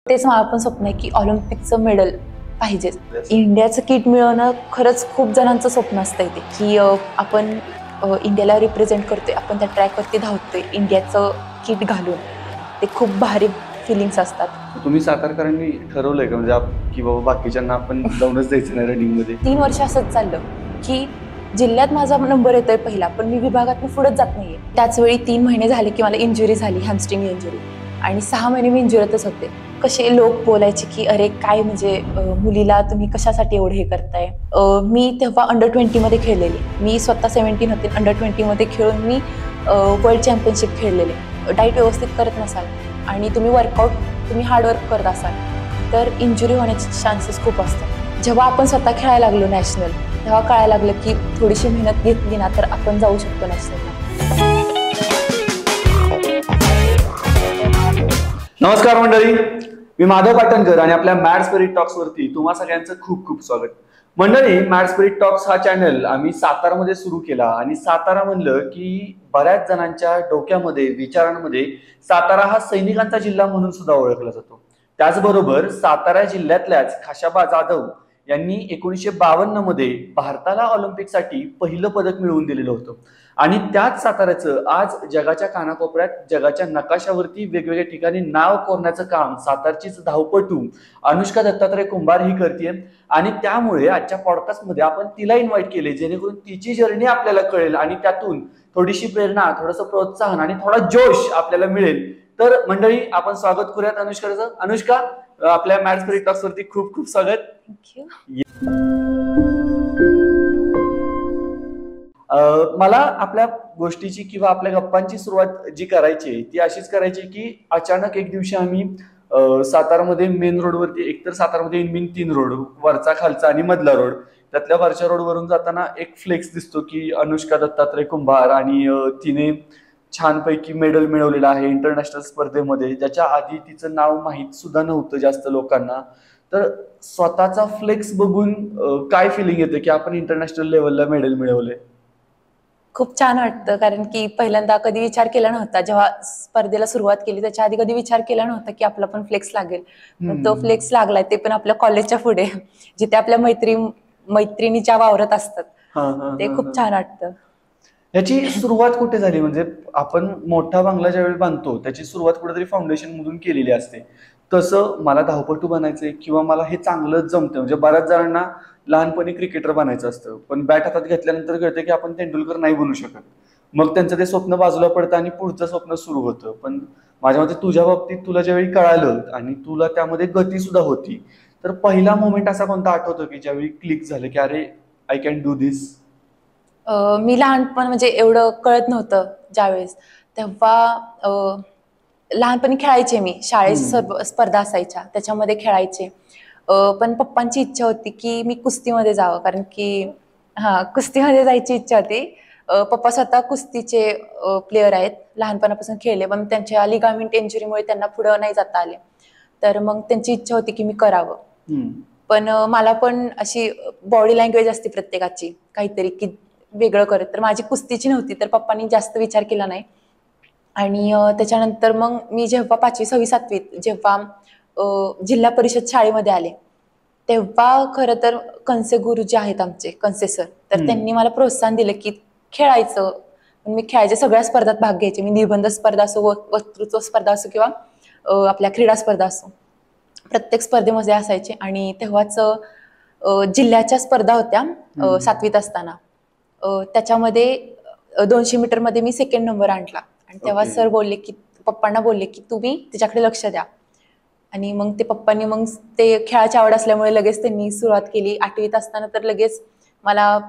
तेच मला पण स्वप्न आहे की ऑलिम्पिकचं मेडल पाहिजे. इंडियाचं किट मिळवणं खरंच खूप जणांचं स्वप्न असतं इथे की आपण इंडियाला रिप्रेझेंट करतोय, आपण त्या ट्रॅकवरती धावतोय इंडियाचं किट घालून. ते खूप भारी फिलिंग्स असतात. तुम्ही सातारकरांनी ठरवलंय का म्हणजे की बाबा बाकीच्यांना आपण जाऊनच द्यायचं नाही रनिंग मध्ये? 3 वर्ष असंच चाललं की जिल्ह्यात माझा नंबर येतोय पहिला, पण मी विभागात पुढेच जात नाहीये. त्याच वेळी 3 महिने झाले की मला इंजुरी झाली, हॅमस्ट्रिंग इंजुरी, आणि 6 महिने मी इंजुरीतच होते. कसे लोक बोलायचे की अरे काय म्हणजे मुलीला तुम्ही कशासाठी एवढं हे करताय. मी तेव्हा अंडर-20 मध्ये खेळलेली. मी स्वतः 17 होते, अंडर-20 मध्ये खेळून मी वर्ल्ड चॅम्पियनशिप खेळलेले. डाएट व्यवस्थित करत नसाल आणि तुम्ही हार्डवर्क करत असाल तर इंजुरी होण्याचे चान्सेस खूप असतात. जेव्हा आपण स्वतः खेळायला लागलो नॅशनल, तेव्हा कळायला लागलं की थोडीशी मेहनत घेतली ना तर आपण जाऊ शकतो नॅशनलला. नमस्कार मंडळी, मी माधव पाटणकर आणि आपल्या मॅड स्पिरिट टॉक्स वरती तुम्हा सगळ्यांचं खूप खूप स्वागत. मंडळी, मॅड स्पिरिट टॉक्स हा चॅनल आम्ही सातारामध्ये सुरू केला आणि सातारा म्हणलं की बऱ्याच जणांच्या डोक्यामध्ये, विचारांमध्ये सातारा हा सैनिकांचा जिल्हा म्हणून सुद्धा ओळखला जातो. त्याचबरोबर सातारा जिल्ह्यातल्याच खाशाबा जाधव यांनी 1952 मध्ये भारताला ऑलिम्पिकसाठी पहिलं पदक मिळवून दिलेलं होतं आणि त्याच साताऱ्याचं आज जगाच्या कानाकोपऱ्यात, जगाच्या नकाशावरती वेगवेगळ्या ठिकाणी नाव कोरण्याचं काम सातारचीच धावपटू अनुष्का दत्तात्रय कुंभार ही करते. आणि त्यामुळे आजच्या पॉडकास्टमध्ये आपण तिला इन्व्हाइट केले जेणेकरून तिची जर्नी आपल्याला कळेल आणि त्यातून थोडीशी प्रेरणा, थोडंसं प्रोत्साहन आणि थोडा जोश आपल्याला मिळेल. तर मंडळी, आपण स्वागत करूयात अनुष्काचं. अनुष्का, आपल्या मॅड स्पिरिट टॉक्स वरती खूप खूप स्वागत. थँक्यू. मला आपल्या गोष्टीची किंवा आपल्या गप्पांची सुरुवात जी करायची ती अशीच करायची की अचानक एक दिवशी आम्ही सातारामध्ये मेन रोडवरती, एकतर सातारामध्ये मेन 3 रोड, वरचा, खालचा आणि मधला रोड, त्यातल्या वरच्या रोडवरून जाताना एक फ्लेक्स दिसतो की अनुष्का दत्तात्रय कुंभार आणि तिने छानपैकी मेडल मिळवलेलं आहे इंटरनॅशनल स्पर्धेमध्ये, ज्याच्या आधी तिचं नाव माहीत सुद्धा नव्हतं जास्त लोकांना. तर स्वतःचा फ्लेक्स बघून काय फिलिंग येते की आपण इंटरनॅशनल लेवलला मेडल मिळवले? खूप छान वाटतं, कारण की पहिल्यांदा कधी विचार केला नव्हता. जेव्हा स्पर्धेला सुरुवात केली त्याच्या आधी कधी विचार केला नव्हता की आपला पण फ्लेक्स लागेल. तो फ्लेक्स लागलाय, ते पण आपल्या कॉलेजच्या पुढे, जिथे आपल्या मैत्रिणीच्या वावरत असतात. ते खूप छान वाटतं. याची सुरुवात कुठे झाली? म्हणजे आपण मोठा बंगला ज्यावेळी बांधतो त्याची सुरुवात कुठेतरी फाउंडेशन मधून केलेली असते. तसं मला धावपटू बनायचंय किंवा मला हे चांगलं जमतं, म्हणजे बऱ्याच जणांना लहानपणी क्रिकेटर बनायचं असतं, पण बॅट हातात घेतल्यानंतर कळतं की आपण तेंडुलकर नाही बनू शकत. मग त्यांचं ते स्वप्न बाजूला पडतं आणि पुढचं स्वप्न सुरू होतं. पण माझ्या मते तुझ्या बाबतीत तुला ज्यावेळी कळालं आणि तुला त्यामध्ये गती सुद्धा होती, तर पहिला मोमेंट असा कोणता आठवतो की ज्यावेळी क्लिक झालं की अरे आय कॅन डू दिस? मी लहानपण म्हणजे एवढं कळत नव्हतं ज्यावेळेस, तेव्हा लहानपणी खेळायचे. मी शाळेत स्पर्धा असायच्या त्याच्यामध्ये खेळायचे. पण पप्पांची इच्छा होती की मी कुस्तीमध्ये जावं, कारण की कुस्तीमध्ये जायची इच्छा होती. पप्पा स्वतः कुस्तीचे प्लेयर आहेत, लहानपणापासून खेळले, पण त्यांच्या लिगामेंट इंजुरीमुळे त्यांना पुढे नाही जाता आले. तर मग त्यांची इच्छा होती की मी करावं. पण मला पण अशी बॉडी लँग्वेज असते प्रत्येकाची काहीतरी की वेगळं करत, तर माझी कुस्तीची नव्हती, तर पप्पांनी जास्त विचार केला नाही. आणि त्याच्यानंतर मग मी जेव्हा 5वी, 6वी, 7वीत जेव्हा जिल्हा परिषद शाळेमध्ये आले, तेव्हा खरं तर कणसे गुरु जे आहेत आमचे, कणसे सर, तर त्यांनी मला प्रोत्साहन दिलं की खेळायचं. मी खेळायचे, सगळ्या स्पर्धात भाग घ्यायचे. मी निबंध स्पर्धा असो, वक्तृत्व स्पर्धा असो किंवा आपल्या क्रीडा स्पर्धा असो, प्रत्येक स्पर्धेमध्ये असायचे. आणि तेव्हाच जिल्ह्याच्या स्पर्धा होत्या 7वीत असताना. त्याच्यामध्ये 200 मीटरमध्ये मी 2nd नंबर आणला. आणि तेव्हा सर बोलले की, पप्पांना बोलले की तुम्ही तिच्याकडे लक्ष द्या. आणि मग ते पप्पांनी मग ते खेळाची आवड असल्यामुळे लगेच त्यांनी सुरुवात केली. 8वीत असताना तर लगेच मला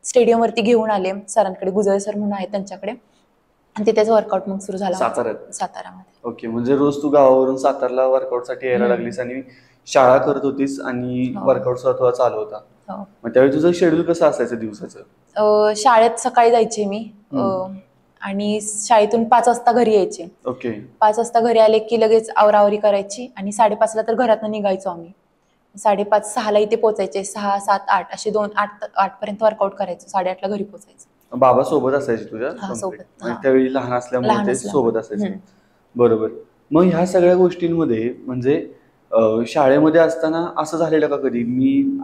स्टेडियमवरती घेऊन आले सरांकडे, गुजर सर म्हणून आहेत त्यांच्याकडे, आणि तिथेच वर्कआउट मग सुरू झाला सातारामध्ये. ओके, म्हणजे रोज तू गावावरून सातारला वर्कआउटसाठी यायला लागलीस आणि शाळा करत होतीस आणि वर्कआउट स्वतः चालू होता. मग त्यावेळी तुझं शेड्यूल कसं असायचं दिवसाचं? शाळेत सकाळी जायचे मी आणि शाळेतून 5 वाजता घरी यायचे. 5 वाजता घरी आले की लगेच आवरावरी करायची आणि 5:30ला तर घरातून निघायचो आम्ही. 5:30, 6ला इथे पोहोचायचे. 6, 7, 8 असे 8 पर्यंत वर्कआउट करायचो. 8:30ला घरी पोहोचायचं. बाबा सोबत असायचे तुझ्या? सोबत. त्यावेळी लहान असल्यामुळे ते सोबत असायचे. बरोबर. मग ह्या सगळ्या गोष्टींमध्ये म्हणजे शाळेमध्ये असताना असं झालेलं का कधी? मी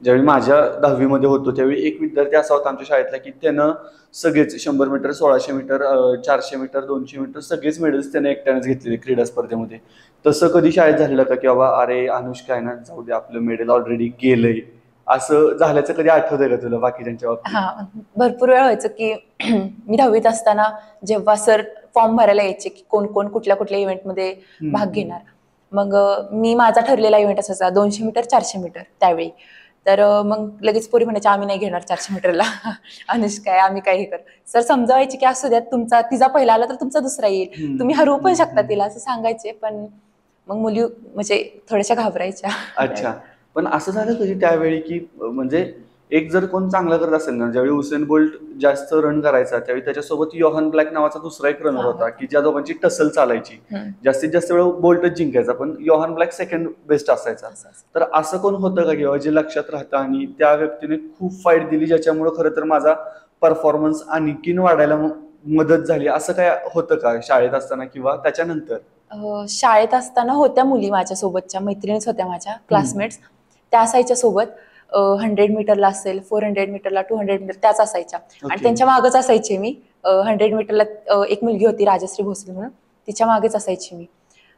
ज्यावेळी माझ्या 10वी मध्ये होतो त्यावेळी एक विद्यार्थी असा होता आमच्या शाळेतला की त्यानं सगळेच 100 मीटर, 1600 मीटर, 400 मीटर, 200 मीटर सगळेच मेडल्स त्याने एकट्यानेच घेतलेले क्रीडा स्पर्धेमध्ये. तसं कधी शाळेत झालेलं का की बाबा अरे अनुष्का आहे ना, जाऊ दे आपलं मेडल ऑलरेडी गेलंय, असं झाल्याचं कधी आठवतंय का तुला बाकीच्यांच्या बाबतीत? हा, भरपूर वेळा व्हायचं की मी 10वीत असताना जेव्हा सर फॉर्म भरायला यायचे की कोण कोण कुठल्या कुठल्या इव्हेंटमध्ये भाग घेणार, मग मी माझा ठरलेला इव्हेंट असायचा 200 मीटर, 400 मीटर त्यावेळी. तर मग लगेच पोरी म्हणायच्या आम्ही नाही घेणार 400 मीटरला अनुष्का आहे, आम्ही काय हे कर. सर समजावायचे की असू द्यात, तुमचा तिचा पहिला आला तर तुमचा दुसरा येईल, तुम्ही हरवू पण शकता तिला, असं सांगायचे. पण मग मुली म्हणजे थोड्याशा घाबरायच्या. अच्छा. पण असं झालं कधी त्यावेळी की म्हणजे एक जर कोण चांगलं करत असेल ना, ज्यावेळी हुसेन बोल्ट जास्त रन करायचा त्यावेळी त्याच्यासोबत योहान ब्लॅक नावाचा दुसरा एक रनर होता की ज्या दोघांची टसल चालायची. जास्तीत जास्त वेळ बोल्टच जिंकायचा पण योहान ब्लॅक सेकंड बेस्ट असायचा. तर असं कोण होतं का किंवा जे लक्षात राहतं आणि त्या व्यक्तीने खूप फाईट दिली ज्याच्यामुळे खरं तर माझा परफॉर्मन्स आणखीन वाढायला मदत झाली, असं काय होतं का शाळेत असताना किंवा त्याच्यानंतर? शाळेत असताना होत्या मुली माझ्यासोबतच्या, मैत्रिणीच होत्या माझ्या क्लासमेट्स, त्या असायच्या सोबत. 100 मीटरला असेल, 400 मीटरला, 200 मीटर त्याच असायच्या. आणि त्यांच्या मागच असायचे मी. 100 मीटरला एक मुलगी होती राजश्री भोसले म्हणून, तिच्या मागेच असायची मी.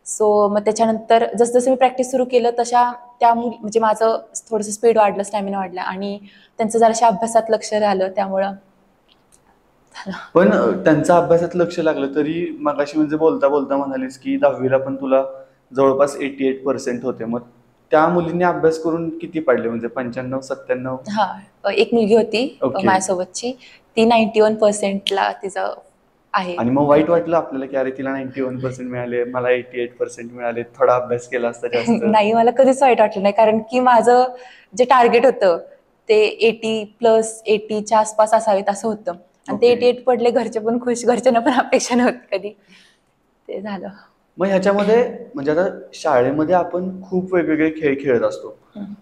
सो मग त्याच्यानंतर जसं मी प्रॅक्टिस सुरू केलं तशा त्या मुली म्हणजे माझं थोडंसं स्पीड वाढलं, स्टॅमिना वाढला आणि त्यांचं जराशा अभ्यासात लक्ष झालं त्यामुळं. पण त्यांचं अभ्यासात लक्ष लागलं तरी मगाशी म्हणजे बोलता बोलता म्हणालीस की 10वीला पण तुला जवळपास 88% होते. मग त्या मुलींनी अभ्यास करून किती पाडले म्हणजे 95, 97? हा, एक मुलगी होती माझ्यासोबतची, ती 91%ला तिचं आहे. आणि मग वाईट वाटलं आपल्याला की अरे तिला 91% मिळाले, मला 88% मिळाले, थोडा अभ्यास केला असता जास्त? नाही, मला कधीच वाईट वाटलं नाही, कारण की माझं जे टार्गेट होतं ते 80+80च्या आसपास असावेत असं होतं. आणि ते 88 पडले, घरचे पण खुश, घरच्यांना पण अपेक्षा नव्हती कधी, ते झालं. मग ह्याच्यामध्ये म्हणजे आता शाळेमध्ये आपण खूप वेगवेगळे खेळ खेळत असतो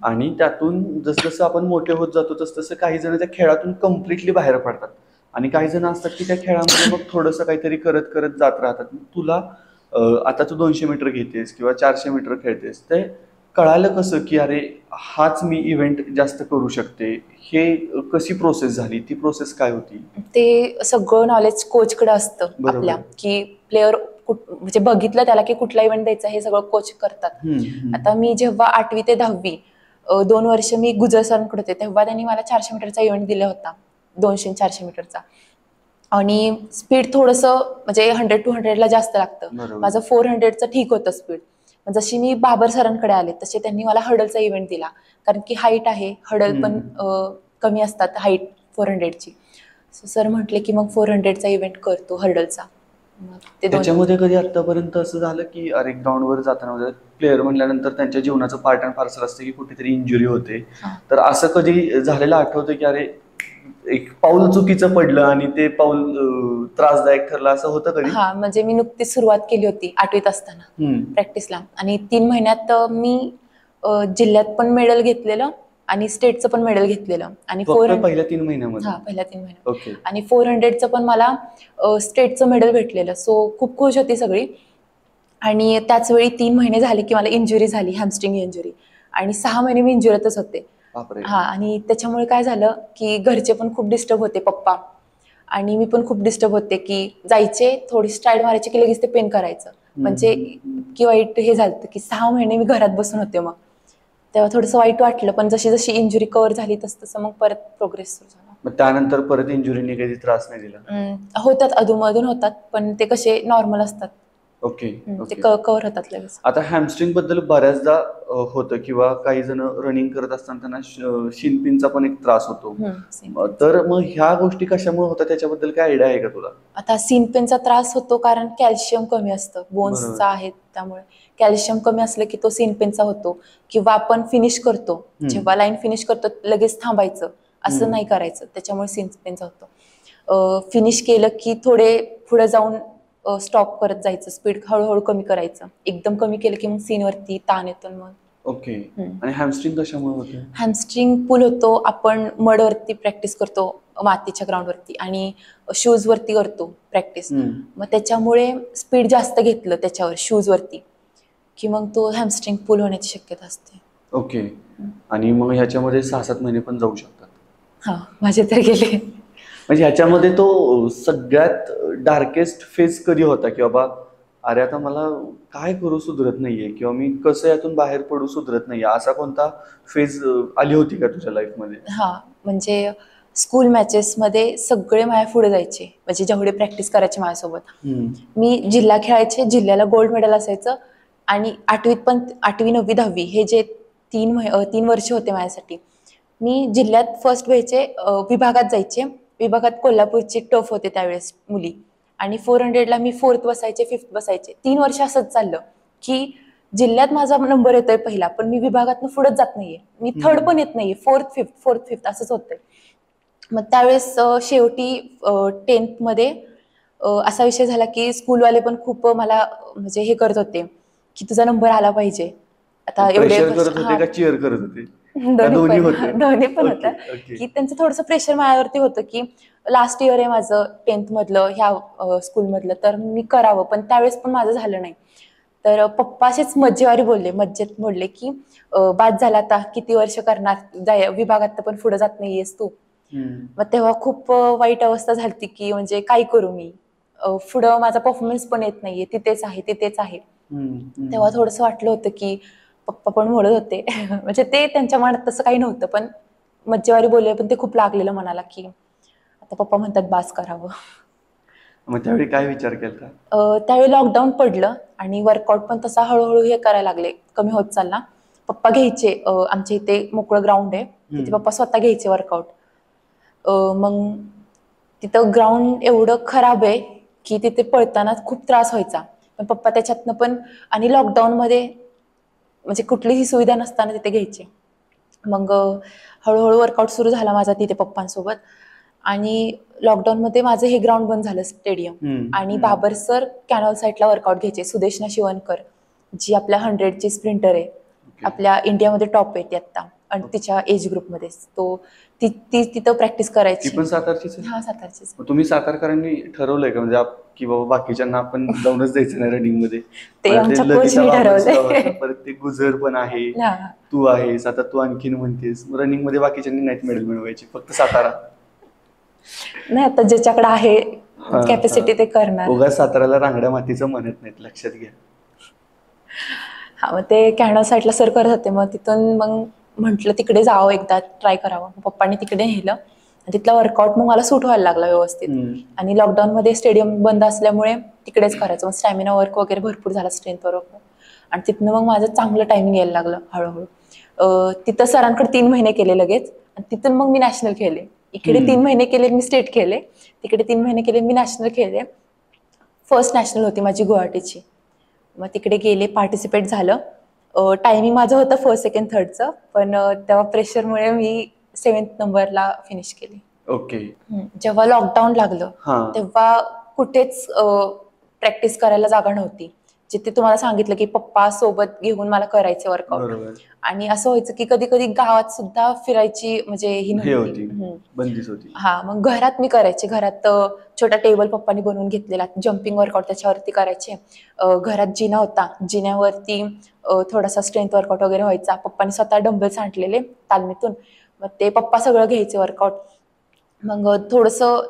आणि त्यातून जसजसं आपण मोठे होत जातो तसतसं काही जण त्या खेळातून कम्प्लिटली बाहेर पडतात आणि काही जण असतात की त्या खेळामध्ये मग थोडंसं काहीतरी करत करत जात राहतात. तुला आता तू 200 मीटर घेतेस किंवा 400 मीटर खेळतेस, ते कळालं कसं की अरे हाच मी इव्हेंट जास्त करू शकते? हे कशी प्रोसेस झाली? ती प्रोसेस काय होती? ते सगळं नॉलेज कोचकडे असतं आपल्या, की प्लेअर म्हणजे बघितलं त्याला की कुठला इव्हेंट द्यायचा हे सगळं कोच करतात. आता मी जेव्हा 8वी ते 10वी 2 वर्ष मी गुजर सरांकडे होते, तेव्हा त्यांनी मला 400 मीटरचा इव्हेंट दिला होता, 200-400 मीटरचा. आणि स्पीड थोडंसं म्हणजे 100-200ला जास्त लागतं. माझं 400चं ठीक होतं स्पीड. जशी मी बाबर सरांकडे आले तसे त्यांनी मला हडलचा इव्हेंट दिला, कारण की हाईट आहे, हडल पण कमी असतात हाईट 400ची. सो सर म्हटले की मग 400चा इव्हेंट करतो हर्डलचा. त्याच्यामध्ये कधी आतापर्यंत असं झालं की अरे ग्राउंडवर जाताना प्लेअर म्हणल्यानंतर त्यांच्या जीवनाचं पार्ट अँड पार्सल असतं की कुठेतरी इंजुरी होते, तर असं कधी झालेलं आठवतं की अरे एक पाऊल चुकीचं पडलं आणि ते पाऊल त्रासदायक ठरलं, असं होतं कधी? हा, म्हणजे मी नुकतीच सुरुवात केली होती 8वीत असताना प्रॅक्टिसला, आणि 3 महिन्यात मी जिल्ह्यात पण मेडल घेतलेलं आणि स्टेटचं पण मेडल घेतलेलं. आणि पहिल्या 3 महिन्यामध्ये? हा, पहिल्या 3 महिन्यात. आणि 400चं पण मला स्टेटचं मेडल भेटलेलं. सो खूप खुश होती सगळी. आणि त्याच वेळी 3 महिने झाले की मला इंजुरी झाली, हॅमस्ट्रिंग इंजुरी, आणि 6 महिने मी इंजुरीतच होते. हा, आणि त्याच्यामुळे काय झालं की घरचे पण खूप डिस्टर्ब होते, पप्पा आणि मी पण खूप डिस्टर्ब होते की जायचे थोडी स्ट्राईड मारायची की लगेच ते पेन करायचं. म्हणजे की वाईट हे झालं की 6 महिने मी घरात बसून होते. मग तेव्हा थोडंसं वाईट वाटलं, पण जशी जशी इंजुरी कव्हर झाली तसं मग परत प्रोग्रेस सुरू झाला. मग त्यानंतर परत इंजुरीने काही त्रास नाही दिला? होतात, अधूनमधून होतात, पण ते कसे नॉर्मल असतात. ओके, ते कव्हर होतात लगेच. आता हॅमस्ट्रिंग बद्दल बऱ्याचदा होतं किंवा काही जण रनिंग करत असताना त्यांना शिनपिनचा पण एक त्रास होतो, तर मग ह्या गोष्टी कशामुळे होतात त्याच्याबद्दल काय आयडिया आहे का तुला? आता शिनपिनचा त्रास होतो कारण कॅल्शियम कमी असतं, बोन्सचा आहे, त्यामुळे कॅल्शियम कमी असलं की तो शिनपिनचा होतो. किंवा आपण फिनिश करतो, जेव्हा लाईन फिनिश करतो लगेच थांबायचं असं नाही करायचं, त्याच्यामुळे शिनपिनचा होतो. फिनिश केलं की थोडे पुढे जाऊन स्टॉप करत जायचं, स्पीड हळूहळू कमी करायचं. एकदम कमी केलं की मग सीनवरती ताण येतो, मग ओके. आणि हॅमस्ट्रिंग कशामुळे होते? हॅमस्ट्रिंग पुल होतो, आपण मडवरती प्रॅक्टिस करतो, मातीच्या ग्राउंडवरती, आणि शूजवरती करतो प्रॅक्टिस. मग त्याच्यामुळे स्पीड जास्त घेतलं त्याच्यावर शूजवरती की मग तो हॅमस्ट्रिंग पुल होण्याची शक्यता असते. ओके. आणि मग ह्याच्यामध्ये 6-7 महिने पण जाऊ शकतात. हा, माझे तर गेले. म्हणजे ह्याच्यामध्ये तो सगळ्यात डार्केस्ट फेज कधी होता की बाबा अरे आता मला काय करू सुधरत नाहीये किंवा मी कसं यातून बाहेर पडू सुधरत नाहीये, असा कोणता फेज आली होती का तुझ्या लाईफमध्ये? हा, म्हणजे स्कूल मॅचेसमध्ये सगळे माझ्या पुढे जायचे, म्हणजे जेवढे प्रॅक्टिस करायचे माझ्यासोबत. मी जिल्हा खेळायचे, जिल्ह्याला गोल्ड मेडल असायचं. आणि 8वीत पण 8वी 9वी 10वी हे जे 3 वर्ष होते माझ्यासाठी, मी जिल्ह्यात फर्स्ट व्हायचे, विभागात जायचे. विभागात कोल्हापूरचे टफ होते त्यावेळेस मुली, आणि 400ला मी 4th बसायचे, 5th बसायचे. 3 वर्ष असंच चाललं की जिल्ह्यात माझा नंबर येतोय पहिला, पण मी विभागातनं पुढेच जात नाहीये, मी थर्ड पण येत नाहीये, 4th 5th असंच होतंय. मग त्यावेळेस शेवटी 10th मध्ये असा विषय झाला की स्कूलवाले पण खूप मला म्हणजे हे करत होते की तुझा नंबर आला पाहिजे. आता एवढे प्रेशर करत होते का चीअर करत होते? दोन्ही होते? दोन्ही पण ओके, होतं ओके. की त्यांचं थोडंसं प्रेशर माझ्यावरती होतं की लास्ट इयर आहे माझं 10th मधलं ह्या स्कूलमधलं, तर मी करावं, पण त्यावेळेस पण माझं झालं नाही. तर पप्पा असेच मज्जेवारी बोलले, मज्जेत बोलले की बाद झाला, आता किती वर्ष करणार, विभागात पण पुढे जात नाहीयेस तू. मग तेव्हा खूप वाईट अवस्था झाली की म्हणजे काय करू मी, पुढं माझा परफॉर्मन्स पण येत नाहीये, तिथेच आहे. तेव्हा थोडंसं वाटलं होतं की पप्पा पण म्हणत होते म्हणजे ते त्यांच्या मनात तसं काही नव्हतं, पण मज्जेवारी बोलले, पण ते खूप लागलेलं मनाला की आता पप्पा म्हणतात बास करावं. मग त्यावेळी काय विचार केला? त्यावेळी लॉकडाऊन पडलं आणि वर्कआउट पण तसा हळूहळू हे करायला लागले, कमी होत चालला. पप्पा घ्यायचे, आमच्या इथे मोकळं ग्राउंड आहे, तिथे पप्पा स्वतः घ्यायचे वर्कआउट. मग तिथं ग्राउंड एवढं खराब आहे की तिथे पळताना खूप त्रास व्हायचा, पण पप्पा त्याच्यातनं पण, आणि लॉकडाऊनमध्ये म्हणजे कुठलीही सुविधा नसताना तिथे घ्यायचे. मग हळूहळू वर्कआउट सुरू झाला माझा तिथे पप्पांसोबत. आणि लॉकडाऊनमध्ये माझं हे ग्राउंड बंद झालं, स्टेडियम. आणि बाबर सर कॅनॉल साईडला वर्कआउट घ्यायचे, सुदेशना शिवणकर, जी आपल्या 100ची स्प्रिंटर आहे, आपल्या इंडियामध्ये टॉप आहे ती आत्ता, आणि तिच्या एज ग्रुपमध्ये तो ती तिथं प्रॅक्टिस करायची. ती पण सातारचीच आहे? हा, सातारचीच. तुम्ही सातारकरांनी ठरवलंय का म्हणजे की बाबा बाकीच्यांना आपण जाऊनच द्यायचं नाही रनिंग मध्ये? ते आमच्या कोचनी ठरवलंय. परत ते गुजर पण आहे, तू आहेस, आता तू आणखीन म्हणतेस रनिंग मध्ये बाकीच्यांनी नाहीत मेडल मिळवायची, फक्त सातारा. नाही, आता ज्याच्याकडे आहे कॅपॅसिटी ते करणार. उगाच साताराला रांगड्या मातीचं म्हणत नाहीत, लक्षात घ्या. हा, मग ते कॅनॉल साईडला सर करत होते, मग तिथून मग म्हटलं तिकडे जावं, एकदा ट्राय करावं. पप्पांनी तिकडे नेलं आणि तिथला वर्कआउट मग मला सूट व्हायला लागला व्यवस्थित. आणि लॉकडाऊनमध्ये स्टेडियम बंद असल्यामुळे तिकडेच करायचं, मग स्टॅमिना वर्क वगैरे भरपूर झाला, स्ट्रेंथ वर्क. आणि तिथनं मग माझं चांगलं टायमिंग यायला लागलं हळूहळू. तिथं सरांकडे 3 महिने केले लगेच, आणि तिथून मग मी नॅशनल खेळले. इकडे 3 महिने केले मी स्टेट खेळले, तिकडे 3 महिने केले मी नॅशनल खेळले. फर्स्ट नॅशनल होती माझी गुवाहाटीची. मग तिकडे गेले, पार्टिसिपेट झालं. टायमिंग माझं होतं 1st, 2nd, 3rdचं, पण तेव्हा प्रेशरमुळे मी 7th नंबरला फिनिश केली. ओके. जेव्हा लॉकडाऊन लागलं तेव्हा कुठेच प्रॅक्टिस करायला जागा नव्हती. जिथे तुम्हाला सांगितलं की पप्पा सोबत घेऊन मला करायचं वर्कआउट. आणि असं व्हायचं की कधी कधी गावात सुद्धा फिरायची म्हणजे ही नव्हती, बंदीच होती. हा, मग घरात मी करायचे. घरात छोटा टेबल पप्पांनी बनवून घेतलेला, जम्पिंग वर्कआउट त्याच्यावरती करायचे. घरात जिना होता, जिन्यावरती थोडासा स्ट्रेंथ वर्कआउट वगैरे व्हायचा. पप्पांनी स्वतः डंबल्स आणलेले तालमीतून, मग ते पप्पा सगळं घ्यायचे वर्कआउट. मग थोडंसं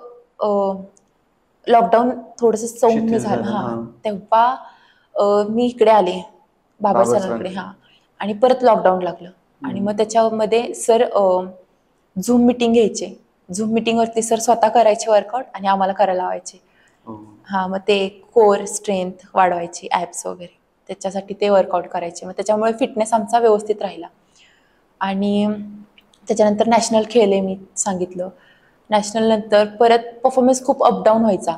लॉकडाऊन थोडंसं सौम्य झालं, हा, तेव्हा मी इकडे आले बाबा सरांकडे. हा, आणि परत लॉकडाऊन लागलं. आणि मग त्याच्यामध्ये सर झूम मिटिंग घ्यायचे. झूम मिटिंगवरती सर स्वतः करायचे वर्कआउट आणि आम्हाला करायला लावायचे. हा, मग ते कोर स्ट्रेंथ वाढवायची, ॲप्स वगैरे, त्याच्यासाठी ते वर्कआउट करायचे. मग त्याच्यामुळे फिटनेस आमचा व्यवस्थित राहिला. आणि त्याच्यानंतर नॅशनल खेळले, मी सांगितलं. नॅशनल नंतर परत परफॉर्मन्स खूप अपडाऊन व्हायचा.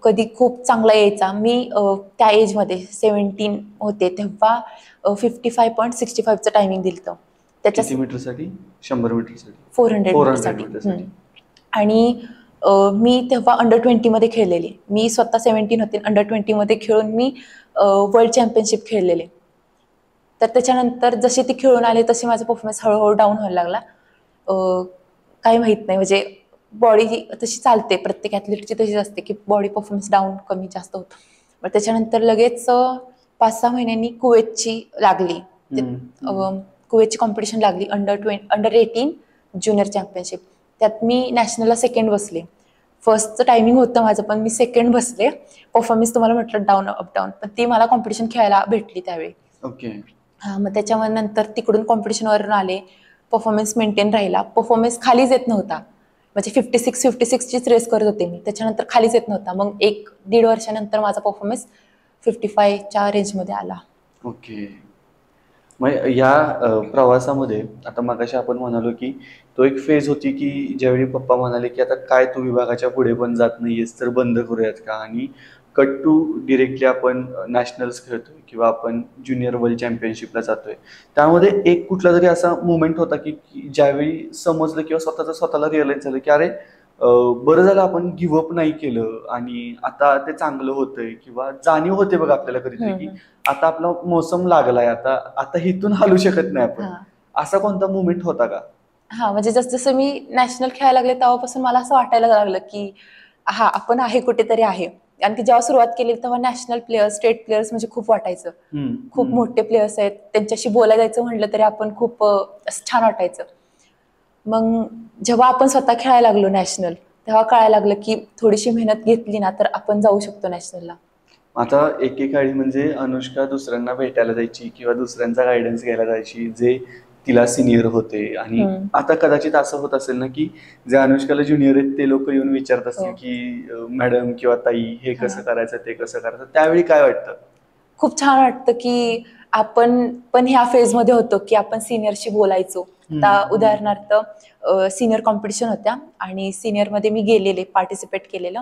कधी खूप चांगला यायचा. मी त्या एजमध्ये 17 होते तेव्हा 55.65चं टायमिंग दिलं. किती मीटरसाठी? 100 मीटरसाठी? 400 मीटरसाठी. आणि मी तेव्हा अंडर-20 मध्ये खेळलेले. मी स्वतः 17 होते, अंडर-20 मध्ये खेळून मी वर्ल्ड चॅम्पियनशिप खेळलेले. तर त्याच्यानंतर जशी ती खेळून आले तशी माझा परफॉर्मन्स हळूहळू डाऊन व्हायला लागला. काही माहित नाही, म्हणजे बॉडी ही तशी चालते, प्रत्येक ॲथलीटची तशीच असते की बॉडी परफॉर्मन्स डाऊन कमी जास्त होतं. मग त्याच्यानंतर लगेच 5-6 महिन्यांनी कुवेतची लागली. कुवेतची कॉम्पिटिशन लागली, अंडर 18 ज्युनियर चॅम्पियनशिप. त्यात मी नॅशनलला सेकंड बसले. फर्स्टचं टायमिंग होतं माझं, पण मी सेकंड बसले. परफॉर्मन्स तुम्हाला म्हटलं डाऊन अप डाऊन, पण ती मला कॉम्पिटिशन खेळायला भेटली त्यावेळी. ओके. हां, मग त्याच्यावर नंतर तिकडून कॉम्पिटिशनवरून आले, परफॉर्मन्स मेंटेन राहिला. परफॉर्मन्स खालीच येत नव्हता, म्हणजे 56चीच रेस करत होते मी, त्याच्यानंतर खालीच येत नव्हता. मग 1-1.5 वर्षानंतर माझा परफॉर्मन्स 55च्या रेंजमध्ये आला. ओके. मग या प्रवासामध्ये आता मगाशी आपण म्हणालो की तो एक फेज होती की ज्यावेळी पप्पा म्हणाले की आता काय तू विभागाच्या पुढे पण जात नाहीयेस तर बंद करूयात का, आणि कट टू डिरेक्टली आपण नॅशनल्स खेळतोय किंवा आपण ज्युनियर वर्ल्ड चॅम्पियनशिपला जातोय. त्यामध्ये एक कुठला तरी असा मुवमेंट होता की की ज्यावेळी समजलं किंवा स्वतःला रिअलाइज झालं की अरे बरं झालं आपण गिव्हअप नाही केलं आणि आता ते चांगलं होतंय, किंवा जाणीव होते बघा आपल्याला कधीतरी की आता आपला मोसम लागलाय, आता आता हिथून हलू शकत नाही आपण. हां. असा कोणता मुवमेंट होता का? हां, म्हणजे जसं मी नॅशनल खेळायला लागले तेव्हापासून मला असं वाटायला लागलं की हां, आपण आहे कुठेतरी आहे. आणि ती जेव्हा सुरुवात केली तेव्हा नॅशनल प्लेयर्स, स्टेट प्लेयर्स म्हणजे खूप वाटायचं. खूप मोठे प्लेयर्स आहेत, त्यांच्याशी बोलायला जायचं म्हटलं तरी आपण खूप असं छान वाटायचं. मग जेव्हा आपण स्वतः खेळायला लागलो नॅशनल, तेव्हा कळायला लागलं की थोडीशी मेहनत घेतली ना तर आपण जाऊ शकतो नॅशनलला. आता एकेकाळी म्हणजे अनुष्का दुसऱ्यांना भेटायला जायची किंवा दुसऱ्यांचा गायडन्स घ्यायला जायची जे तिला सिनियर होते, आणि आता कदाचित असं होत असेल ना की जे अनुष्काला ज्युनियर आहेत ते लोक येऊन विचारत असतील हो. की मॅडम किंवा ताई हे कसं हां. करायचं ते कसं करायचं, त्यावेळी काय वाटतं? खूप छान वाटतं की आपण पण ह्या फेजमध्ये होतो की आपण सिनियरशी बोलायचो. आता उदाहरणार्थ सिनियर कॉम्पिटिशन होत्या आणि सिनियरमध्ये मी गेलेले, पार्टिसिपेट केलेलं,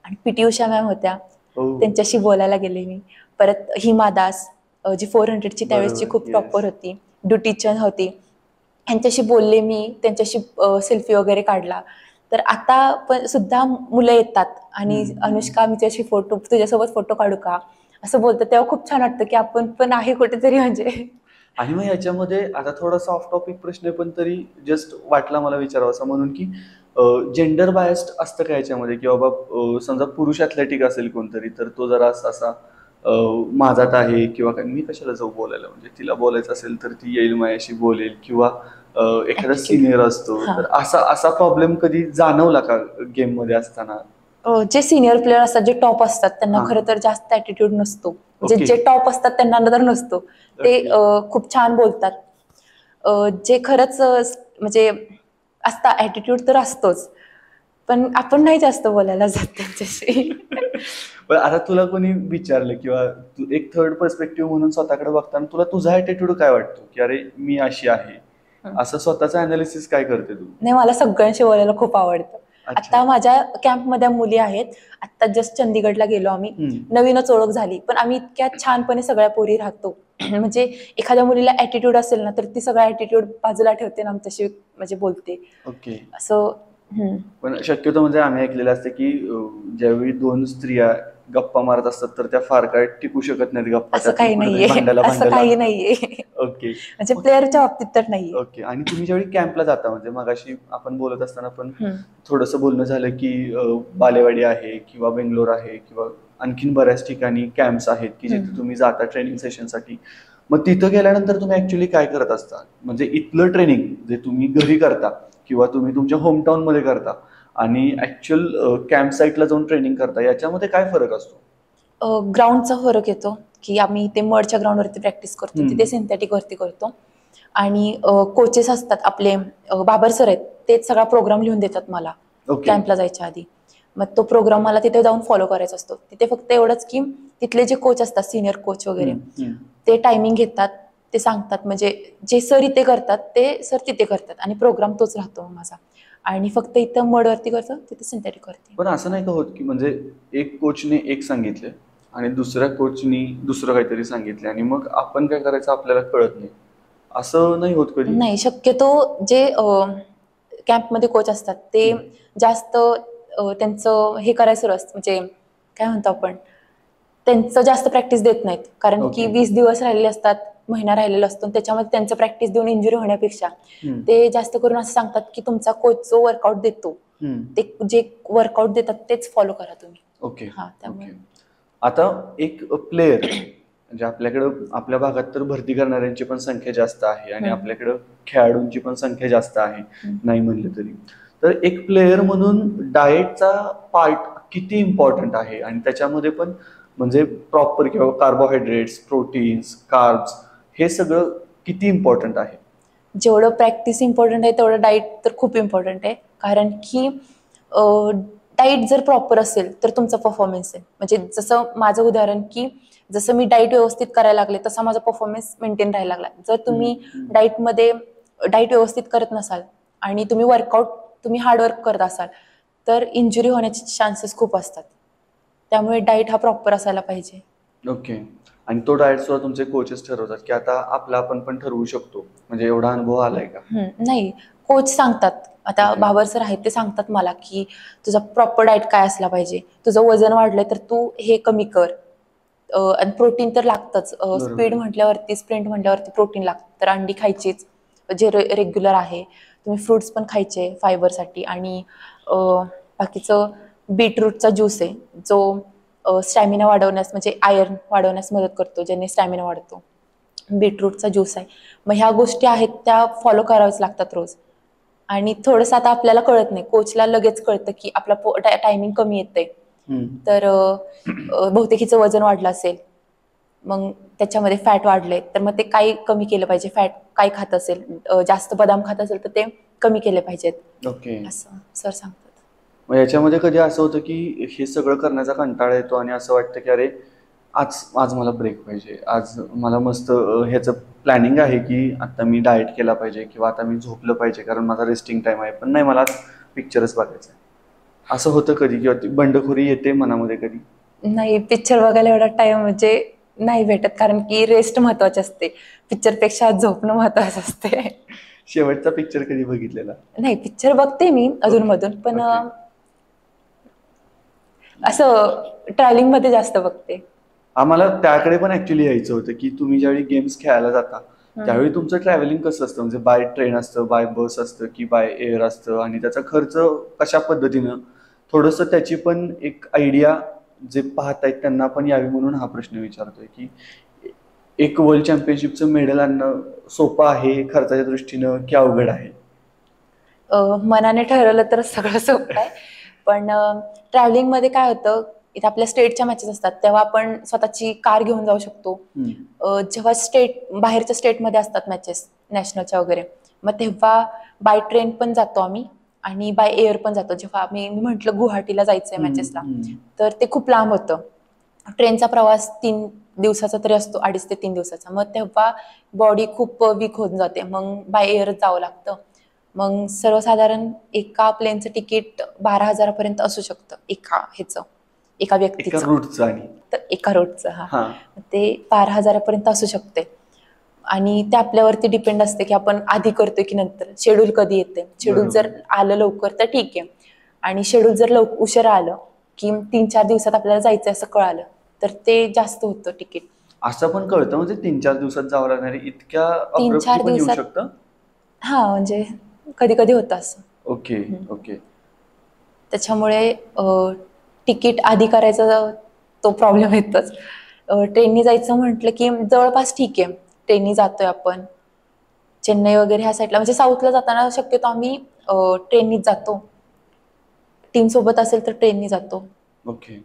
आणि पीटी उषा मॅम होत्या, हो. त्यांच्याशी बोलायला गेले मी. परत हिमा दास, जी 400ची त्यावेळेसची बरोबर. खूप येस. टॉपर होती, ड्युटी चंद होती, यांच्याशी बोलले मी, त्यांच्याशी सेल्फी वगैरे काढला. तर आता पण सुद्धा मुलं येतात आणि अनुष्का मी तुझ्यासोबत फोटो काढू का असं बोलतात, तेव्हा खूप छान वाटतं की आपण पण आहे कुठेतरी म्हणजे. आणि मग याच्यामध्ये आता थोडासा ऑफ टॉपिक प्रश्न आहे, पण तरी जस्ट वाटला मला विचारावा म्हणून की जेंडर बायस्ड असतं का याच्यामध्ये, की बाबा समजा पुरुष ॲथलेटिक असेल कोणतरी तर तो जरा असा माझात आहे किंवा काय, मी कशाला जाऊ बोलायला, म्हणजे तिला बोलायचं असेल तर ती येईल माझ्याशी बोलेल, किंवा एखादा ॲटिट्यूड. सिनियर असतो, हां. तर असा असा प्रॉब्लेम कधी जाणवला का गेम मध्ये असताना? जे सिनियर प्लेयर असतात, जे टॉप असतात, त्यांना हां. खरं तर जास्त ॲटिट्यूड नसतो. म्हणजे ओके. जे टॉप असतात त्यांना तर नसतो. ते ओके. खूप छान बोलतात. जे खरंच म्हणजे असता ॲटिट्यूड तर असतोच, पण आपण नाही जास्त बोलायला जात त्यांच्याशी. पण आता तुला कोणी विचारलं किंवा तू एक थर्ड पर्स्पेक्टिव्ह म्हणून स्वतःकडे बघताना तुला तुझा ॲटिट्यूड काय वाटतो, की अरे मी अशी आहे, असं स्वतःचं अनालिसिस काय करते तू? नाही, मला सगळ्यांशी बोलायला खूप आवडतं. अच्छा. आता माझ्या कॅम्पमध्ये मुली आहेत. आता जस्ट चंदीगडला गेलो आम्ही, नवीनच ओळख झाली, पण आम्ही इतक्या छानपणे सगळ्या पोरी राहतो. म्हणजे एखाद्या मुलीला ॲटिट्यूड असेल ना तर ती सगळा ॲटिट्यूड बाजूला ठेवते आणि आमच्याशी म्हणजे बोलते ओके. असं. पण शक्यतो म्हणजे आम्ही ऐकलेलं असतं की ज्यावेळी दोन स्त्रिया गप्पा मारत असतात तर त्या फार काळ टिकू शकत नाहीत गप्पा, असं त्यातून काही कुठेतरी नाहीये. भांडायला असं भांडायला काही लागतात. नाहीये. ओके. म्हणजे प्लेअरच्या बाबतीत तर नाहीये. ओके. आणि तुम्ही ज्यावेळी कॅम्पला जाता, म्हणजे मगाशी आपण बोलत असताना पण हम्म. थोडंसं बोलणं झालं की बालेवाडी आहे किंवा बेंगलोर आहे किंवा आणखीन बऱ्याच ठिकाणी कॅम्प्स आहेत की जिथे तुम्ही जाता ट्रेनिंग सेशनसाठी. मग तिथं गेल्यानंतर तुम्ही ऍक्च्युली काय करत असता, म्हणजे इथलं ट्रेनिंग जे तुम्ही घरी करता किंवा तुम्ही तुमच्या होमटाऊन मध्ये करता आणि ऍक्च्युअल कॅम्प साईटला जाऊन ट्रेनिंग करता, याच्यामध्ये काय फरक असतो? ग्राउंडचा फरक येतो की आम्ही ते मडच्या ग्राउंडवरती प्रॅक्टिस करतो, तिथे सिंथेटिक वरती करतो. आणि कोचेस असतात आपले, बाबर सर आहेत, तेच सगळा प्रोग्राम लिहून देतात मला ओके. कॅम्पला जायच्या आधी. मग तो प्रोग्राम मला तिथे जाऊन फॉलो करायचा असतो. तिथे फक्त एवढंच की तिथले जे कोच असतात, सिनियर कोच वगैरे, ते टायमिंग घेतात, ते सांगतात, म्हणजे जे सर इथे करतात ते सर तिथे करतात आणि प्रोग्राम तोच राहतो माझा. आणि फक्त इथं मडवरती करतो, तिथे सिंथेटिक वरती. पण असं नाही का होत की म्हणजे एक कोचने एक सांगितले आणि दुसऱ्या कोचनी दुसरं काहीतरी सांगितले आणि मग आपण काय करायचं आपल्याला कळत नाही, असं नाही होत कधी? नाही, शक्यतो जे कॅम्पमध्ये कोच असतात ते जास्त त्यांचं हे करायचं असतं, म्हणजे काय म्हणतो आपण, त्यांचं जास्त प्रॅक्टिस देत नाहीत, कारण की ओके. 20 दिवस राहिलेले असतात, महिना राहिलेला असतो आणि त्याच्यामध्ये त्यांचं प्रॅक्टिस देऊन इंजुरी होण्यापेक्षा हम्म. ते जास्त करून असं सांगतात की तुमचा कोच जो वर्कआउट देतो ते जे वर्कआउट देतात तेच फॉलो करा तुम्ही. ओके. हा त्यामुळे ओके. आता एक प्लेयर म्हणजे आपल्याकडं आपल्या भागात तर भरती करणाऱ्यांची पण संख्या जास्त आहे आणि आपल्याकडं खेळाडूंची पण संख्या जास्त आहे, नाही म्हणलं तरी. तर एक प्लेयर म्हणून डाएटचा पार्ट किती इम्पॉर्टंट आहे आणि त्याच्यामध्ये पण म्हणजे प्रॉपर किंवा कार्बोहायड्रेट्स, प्रोटीन्स, कार्ब्स हे सगळं किती इम्पॉर्टंट आहे? जेवढं प्रॅक्टिस इम्पॉर्टंट आहे तेवढं डाईट तर खूप इम्पॉर्टंट आहे. कारण की डाईट जर प्रॉपर असेल तर तुमचा परफॉर्मन्स आहे. म्हणजे जसं माझं उदाहरण की जसं मी डाईट व्यवस्थित करायला लागले तसा माझा परफॉर्मन्स मेंटेन राहायला लागला. जर तुम्ही डाईट व्यवस्थित करत नसाल आणि तुम्ही हार्डवर्क करत असाल तर इंजुरी होण्याचे चान्सेस खूप असतात. त्यामुळे डाईट हा प्रॉपर असायला पाहिजे. ओके. आणि तो डाएट सुद्धा तुमचे कोचेस ठरवतात की आता आपला आपण पण ठरवू शकतो, म्हणजे एवढा अनुभव आलाय का? नाही, कोच सांगतात. आता Okay. बाबर सर आहेत ते सांगतात मला की तुझा प्रॉपर डाएट काय असला पाहिजे, तुझं वजन वाढलंय तर तू हे कमी कर. आणि प्रोटीन तर लागतंच. स्प्रिंट म्हटल्यावरती प्रोटीन लागतं. तर अंडी खायचीच जे रेग्युलर आहे. तुम्ही फ्रुट्स पण खायचे फायबरसाठी आणि बाकीचं बीटरूटचा ज्यूस आहे जो स्टॅमिना वाढवण्यास म्हणजे आयर्न वाढवण्यास मदत करतो, ज्याने स्टॅमिना वाढतो. बीटरूटचा ज्यूस आहे. मग ह्या गोष्टी आहेत त्या फॉलो कराव्याच लागतात रोज. आणि थोडंसं आता आपल्याला कळत नाही, कोचला लगेच कळतं की आपला टायमिंग कमी येतंय. तर बहुतेक हिचं वजन वाढलं असेल, मग त्याच्यामध्ये फॅट वाढले तर मग ते काय कमी केलं पाहिजे. फॅट काय खात असेल, जास्त बदाम खात असेल तर ते कमी केले पाहिजेत. ओके. असं सर सांगतात. मग याच्यामध्ये कधी असं होतं की हे सगळं करण्याचा कंटाळा येतो आणि असं वाटतं की अरे आज आज मला ब्रेक पाहिजे, आज मला मस्त ह्याचं प्लॅनिंग आहे की आता मी डाएट केला पाहिजे किंवा आता मी झोपलं पाहिजे कारण माझा रेस्टिंग टाइम आहे, पण नाही मला आज पिक्चरच बघायचा आहे, असं होतं कधी किंवा ती बंडखोरी येते मनामध्ये कधी? नाही, पिक्चर बघायला एवढा टाइम म्हणजे नाही भेटत. कारण की रेस्ट महत्वाची असते, पिक्चरपेक्षा झोपणं महत्वाचं असते. शेवटचा पिक्चर कधी बघितलेला? नाही, पिक्चर बघते मी अधूनमधून, पण Okay. असं ट्रॅव्हलिंग मध्ये जास्त बघते. आम्हाला त्याकडे पण ऍक्च्युली यायचं होतं की तुम्ही ज्यावेळी गेम्स खेळायला जाता त्यावेळी तुमचं ट्रॅव्हलिंग कसं असतं, म्हणजे बाय ट्रेन असतं, बाय बस असतं की बाय एअर असतं, आणि त्याचा खर्च कशा पद्धतीनं, थोडंसं त्याची पण एक आयडिया जे पाहतायत त्यांना पण यावी म्हणून हा प्रश्न विचारतोय की एक वर्ल्ड चॅम्पियनशिपचं मेडल आणणं सोपं आहे खर्चाच्या दृष्टीनं की अवघड आहे? मनाने ठरवलं तर सगळं सोपं आहे. पण ट्रॅव्हलिंग मध्ये काय होतं, इथे आपल्या स्टेटच्या मॅचेस असतात तेव्हा आपण स्वतःची कार घेऊन जाऊ शकतो. जेव्हा बाहेरच्या स्टेटमध्ये असतात मॅचेस नॅशनलच्या वगैरे, मग तेव्हा बाय ट्रेन पण जातो आम्ही आणि बाय एअर पण जातो. जेव्हा मी म्हटलं गुवाहाटीला जायचंय मॅचेसला, तर ते खूप लांब होतं. ट्रेनचा प्रवास 3 दिवसाचा तरी असतो, 2.5 ते 3 दिवसाचा. मग तेव्हा बॉडी खूप वीक होऊन जाते, मग बाय एअरच जावं लागतं. मग सर्वसाधारण एका प्लेनचं तिकीट 12,000 पर्यंत असू शकतं एका व्यक्तीचं. रूटचं आणि तर एका रोडचं. हा, ते 12,000 पर्यंत असू शकते. आणि ते आपल्यावरती डिपेंड असते की आपण आधी करतोय की नंतर, शेड्यूल कधी येते. शेड्यूल जर आलं लवकर तर ठीक आहे, आणि शेड्यूल जर उशिरा आलं की 3-4 दिवसात आपल्याला जायचं असं कळालं तर ते जास्त होतं तिकीट. असं पण कळतं म्हणजे 3-4 दिवसात जावं लागणार आहे, इतक्या 3-4 पण येऊ दिवसात शकतं? हा, म्हणजे कधी कधी होतं असं. ओके. ओके. त्याच्यामुळे तिकीट आधी करायचा तो प्रॉब्लेम येतोच. ट्रेननी जायचं म्हटलं की जवळपास ठीक आहे, ट्रेननी जातोय आपण. चेन्नई वगैरे ह्या साईडला म्हणजे साऊथला जाताना शक्यतो आम्ही ट्रेननीच जातो. टीम सोबत असेल तर ट्रेननी जातो. ओके.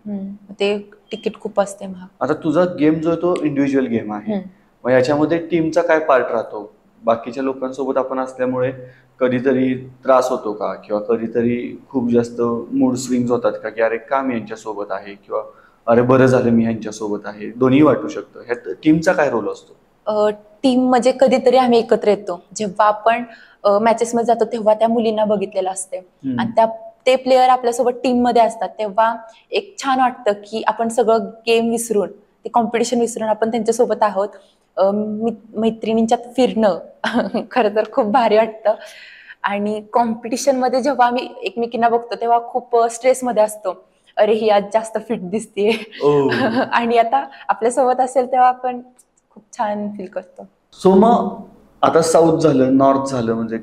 ते तिकीट खूप असते महाग. आता तुझा गेम जो आहे तो इंडिव्हिज्युअल गेम आहे, मग याच्यामध्ये टीमचा काय पार्ट राहतो? बाकीच्या लोकांसोबत आपण असल्यामुळे कधीतरी त्रास होतो का, किंवा कधीतरी खूप जास्त मूड स्विंग्स होतात का की अरे का मी यांच्यासोबत आहे, किंवा अरे बरं झालं मी यांच्यासोबत आहे, दोन्ही वाटू शकतं. ह्यात टीमचा काय रोल असतो? टीम म्हणजे कधीतरी आम्ही एकत्र येतो. जेव्हा आपण मॅचेसमध्ये जातो तेव्हा त्या मुलींना बघितलेलं असते आणि ते प्लेयर आपल्यासोबत टीम मध्ये असतात, तेव्हा एक छान वाटतं की आपण सगळं गेम विसरून, ते कॉम्पिटिशन विसरून आपण त्यांच्यासोबत आहोत. मैत्रिणींच्यात फिरणं खरं तर खूप भारी वाटतं. आणि कॉम्पिटिशन मध्ये जेव्हा आम्ही एकमेकींना बघतो तेव्हा खूप स्ट्रेसमध्ये असतो. अरे ही आज जास्त फिट दिसते आणि आता आपल्यासोबत असेल तेव्हा आपण खूप छान फील करतो. सो मग आता साऊथ झालं, नॉर्थ झालं, म्हणजे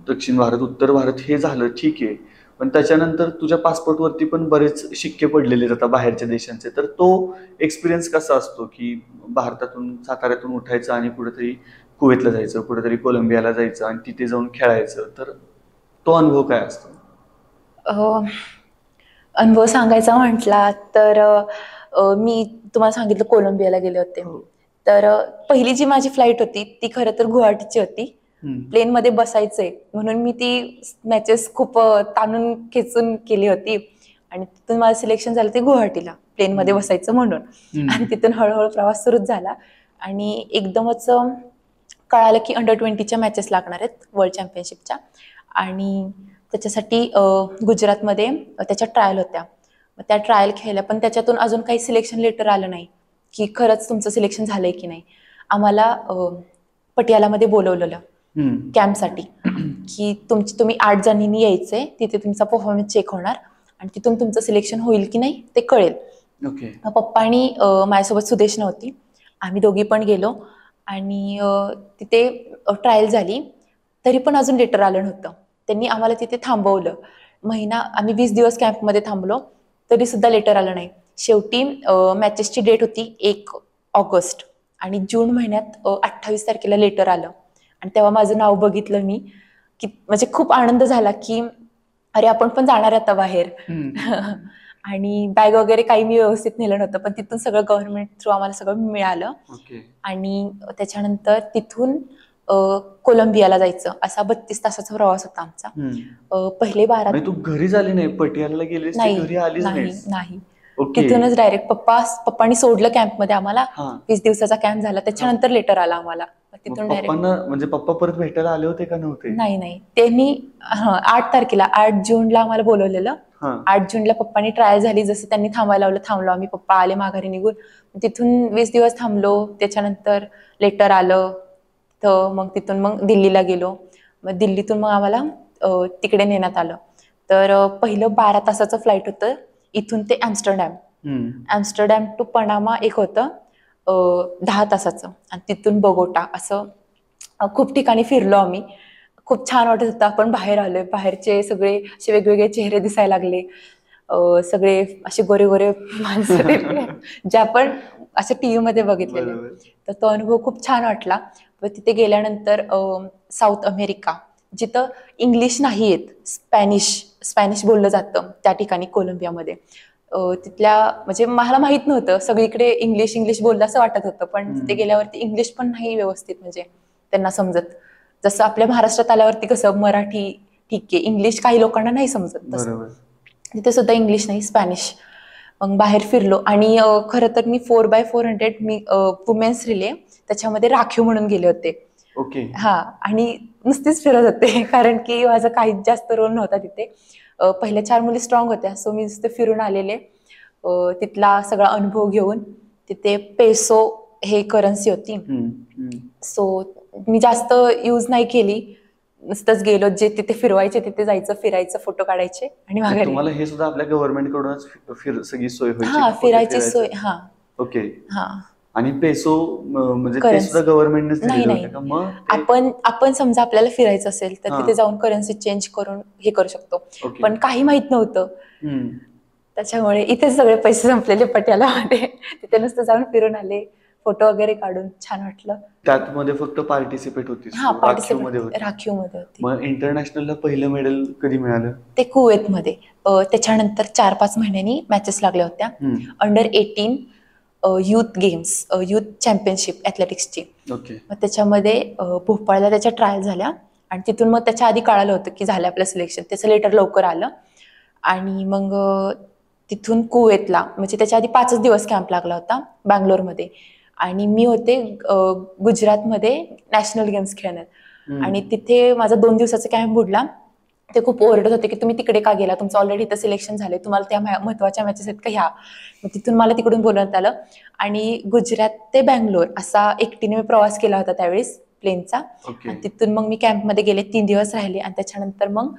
दक्षिण भारत, उत्तर भारत हे झालं, ठीक आहे. पण त्याच्यानंतर तुझ्या पासपोर्टवरती पण बरेच शिक्के पडलेले आहेत आता बाहेरच्या देशांचे. तर तो एक्सपिरियन्स कसा असतो की भारतातून, साताऱ्यातून उठायचं आणि कुठेतरी कुवेतला जायचं, कुठेतरी कोलंबियाला जायचं आणि तिथे जाऊन खेळायचं, तर तो अनुभव काय असतो? अ, अनुभव सांगायचा म्हटला तर मी तुम्हाला सांगितलं कोलंबियाला गेले होते. हो. तर पहिली जी माझी फ्लाईट होती ती खरं तर गुवाहाटीची होती. प्लेनमध्ये बसायचंय म्हणून मी ती मॅचेस खूप ताणून खेचून केली होती आणि तिथून माझं सिलेक्शन झालं ते गुवाहाटीला प्लेनमध्ये बसायचं म्हणून. आणि तिथून हळूहळू प्रवास सुरूच झाला आणि एकदमच कळालं की अंडर-20च्या मॅचेस लागणार आहेत वर्ल्ड चॅम्पियनशिपच्या आणि त्याच्यासाठी गुजरातमध्ये त्याच्या ट्रायल होत्या. मग त्या ट्रायल खेळल्या पण त्याच्यातून अजून काही सिलेक्शन लेटर आलं नाही की खरंच तुमचं सिलेक्शन झालंय की नाही. आम्हाला पटियालामध्ये बोलवलेलं कॅम्पसाठी की तुम्ही 8 जणींनी यायचंय, तिथे तुमचा परफॉर्मन्स चेक होणार आणि तिथून तुमचं सिलेक्शन होईल की नाही ते कळेल. ओके. पप्पा आणि माझ्यासोबत सुदेश नव्हती, आम्ही दोघी पण गेलो आणि तिथे ट्रायल झाली. तरी पण अजून लेटर आलं नव्हतं. त्यांनी आम्हाला तिथे थांबवलं महिना. आम्ही 20 दिवस कॅम्पमध्ये थांबलो तरी सुद्धा लेटर आलं नाही. शेवटी मॅचेसची डेट होती 1 ऑगस्ट आणि जून महिन्यात 28 तारखेला लेटर आलं आणि तेव्हा माझं नाव बघितलं मी की म्हणजे खूप आनंद झाला की अरे आपण पण जाणार आहे आता बाहेर. आणि बॅग वगैरे काही मी व्यवस्थित नेलं नव्हतं पण तिथून सगळं गव्हर्नमेंट थ्रू आम्हाला सगळं मिळालं. आणि त्याच्यानंतर तिथून कोलंबियाला जायचं असा 32 तासाचा प्रवास होता आमचा. पहिले 12 तू घरी झाली नाही, पटियाला गेलीस, घरी आलीच नाही. तिथूनच डायरेक्ट पप्पांनी सोडलं कॅम्पमध्ये आम्हाला. 20 दिवसाचा कॅम्प झाला त्याच्यानंतर लेटर आला आम्हाला. तिथून डायरेक्ट म्हणजे पप्पा परत भेटायला आले होते का नव्हते? नाही त्यांनी 8 तारखेला 8 जूनला आम्हाला बोलवलेलं. 8 जूनला पप्पांनी ट्रायल झाली, जसं त्यांनी थांबायला लावलं थांबलो आम्ही. पप्पा आले माघारी निघून. तिथून 20 दिवस थांबलो. त्याच्यानंतर लेटर आलं तर मग तिथून मग दिल्लीला गेलो. मग दिल्लीतून मग आम्हाला तिकडे नेण्यात आलं. तर पहिलं 12 तासाचं फ्लाईट होतं इथून ते ॲम्स्टरडॅम टू पनामा एक होतं 10 तासाचं आणि तिथून बगोटा. असं खूप ठिकाणी फिरलो आम्ही. खूप छान वाटत होतं. आपण बाहेर आलोय, बाहेरचे सगळे असे वेगवेगळे चेहरे दिसायला लागले. सगळे असे गोरे गोरे माणसं जे आपण असे टीव्ही मध्ये बघितलेले. तर तो अनुभव खूप छान वाटला. तिथे गेल्यानंतर साऊथ अमेरिका जिथं इंग्लिश नाही येत, स्पॅनिश बोललं जातं त्या ठिकाणी कोलंबियामध्ये. तिथल्या म्हणजे मला माहित नव्हतं, सगळीकडे इंग्लिश बोललं असं वाटत होतं पण तिथे गेल्यावरती इंग्लिश पण नाही व्यवस्थित म्हणजे त्यांना समजत. जसं आपल्या महाराष्ट्रात आल्यावरती कसं मराठी ठीक आहे, इंग्लिश काही लोकांना नाही समजत, तसं तिथे सुद्धा इंग्लिश नाही, स्पॅनिश. मग बाहेर फिरलो आणि खरं तर मी 4x400 मी वुमेन्स रिले त्याच्यामध्ये राखीव म्हणून गेले होते. आणि नुसतीच फिरत होते कारण की माझा काहीच जास्त रोल नव्हता तिथे. पहिल्या 4 मुली स्ट्रॉंग होत्या, सो मी नुसते फिरून आलेले. तिथला सगळा अनुभव घेऊन. तिथे पेसो हे करन्सी होती, सो मी जास्त यूज नाही केली. नुसतंच गेलो, जे तिथे फिरवायचे तिथे जायचं, फिरायचं, फोटो काढायचे आणि माघारी. तुम्हाला हे सुद्धा आपल्या गव्हर्नमेंट कडूनच सगळी सोय व्हायची? फिरायची सोय. ओके. आणि पेसो म्हणजे ते सुद्धा गव्हर्नमेंटनेच दिलेलं होतं का? मग आपण समजा आपल्याला फिरायचं असेल तर तिथे जाऊन करन्सी चेंज करून हे करू शकतो. पण काही माहित नव्हतं त्याच्यामुळे इथेच सगळे पैसे संपलेले पटियालामध्ये. तिथे नुसतं जाऊन फिरून आले, फोटो वगैरे काढून छान वाटलं. त्यामध्ये फक्त पार्टिसिपेट होतीस? राखीव मध्ये होती. मग इंटरनॅशनलला पहिलं मेडल कधी मिळालं? ते कुवेतमध्ये. त्याच्यानंतर 4-5 महिन्यांनी मॅचेस लागल्या होत्या. अंडर-18 युथ गेम्स, युथ चॅम्पियनशिप ॲथलेटिक्सची. मग त्याच्यामध्ये भोपाळला त्याच्या ट्रायल झाल्या आणि तिथून मग त्याच्या आधी कळालं होतं की झालं आपलं सिलेक्शन. त्याचं लेटर लवकर आलं आणि मग तिथून कुवेतला, म्हणजे त्याच्या आधी 5च दिवस कॅम्प लागला होता बँगलोरमध्ये आणि मी होते गुजरातमध्ये नॅशनल गेम्स खेळण्यात. आणि तिथे माझा 2 दिवसाचा कॅम्प बुडला. ते खूप ओरडत होते की तुम्ही तिकडे का गेला, तुमचं ऑलरेडी इथं सिलेक्शन झाले, तुम्हाला त्या महत्वाच्या मॅचेस आहेत का ह्या. मग तिथून मला तिकडून बोलवण्यात आलं आणि गुजरात ते बँगलोर असा एकटीने मी प्रवास केला होता त्यावेळेस प्लेनचा. आणि तिथून मग मी कॅम्पमध्ये गेले, 3 दिवस राहिले आणि त्याच्यानंतर मग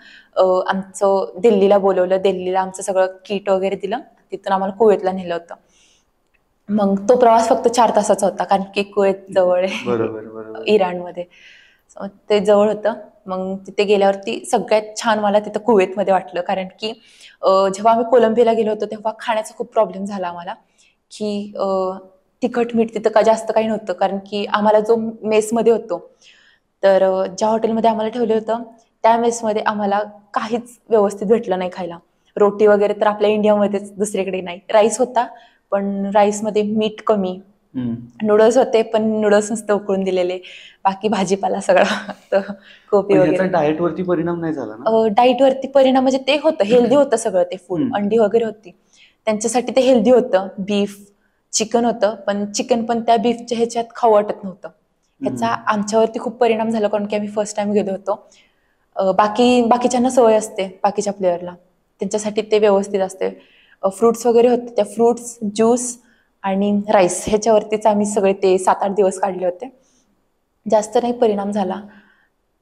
आमचं दिल्लीला बोलवलं. दिल्लीला आमचं सगळं किट वगैरे दिलं. तिथून आम्हाला कुवेतला नेलं होतं. मग तो प्रवास फक्त 4 तासाचा होता, कारण की कुवेत जवळ आहे बरोबर बरोबर. इराणमध्ये. So ते जवळ होतं. मग तिथे गेल्यावरती सगळ्यात छान मला तिथं कुवेतमध्ये वाटलं, कारण की जेव्हा आम्ही कोलंबियाला गेलो होतो तेव्हा खाण्याचा खूप प्रॉब्लेम झाला आम्हाला, की तिखट मीठ तिथं का जास्त काही नव्हतं, कारण की आम्हाला जो मेसमध्ये होतो, तर ज्या हॉटेलमध्ये आम्हाला ठेवलं होतं त्या मेसमध्ये आम्हाला काहीच व्यवस्थित भेटलं नाही खायला. रोटी वगैरे तर आपल्या इंडियामध्येच, दुसरीकडे नाही. राईस होता, पण राईसमध्ये मीठ कमी. नूडल्स होते, पण नूडल्स नुसतं उकळून दिलेले, बाकी भाजीपाला सगळा तर कोबी पण ह्याचा वगैरे. डाएट वरती परिणाम नाही झाला ना? डाईट वरती परिणाम म्हणजे ते होतं, हेल्दी होतं सगळं ते फूड, हम्म. अंडी वगैरे होती त्यांच्यासाठी, ते हेल्दी होतं. बीफ, चिकन होतं, पण चिकन पण त्या बीफच्या ह्याच्यात खाऊ वाटत नव्हतं. ह्याचा आमच्यावरती खूप परिणाम झाला, कारण की आम्ही फर्स्ट टाइम गेलो होतो. बाकीच्यांना सवय असते, बाकीच्या प्लेअरला त्यांच्यासाठी ते व्यवस्थित असते. फ्रुट्स वगैरे होते, त्या फ्रुट्स, ज्यूस आणि राईस ह्याच्यावरतीच आम्ही सगळे ते 7-8 दिवस काढले होते. जास्त नाही परिणाम झाला.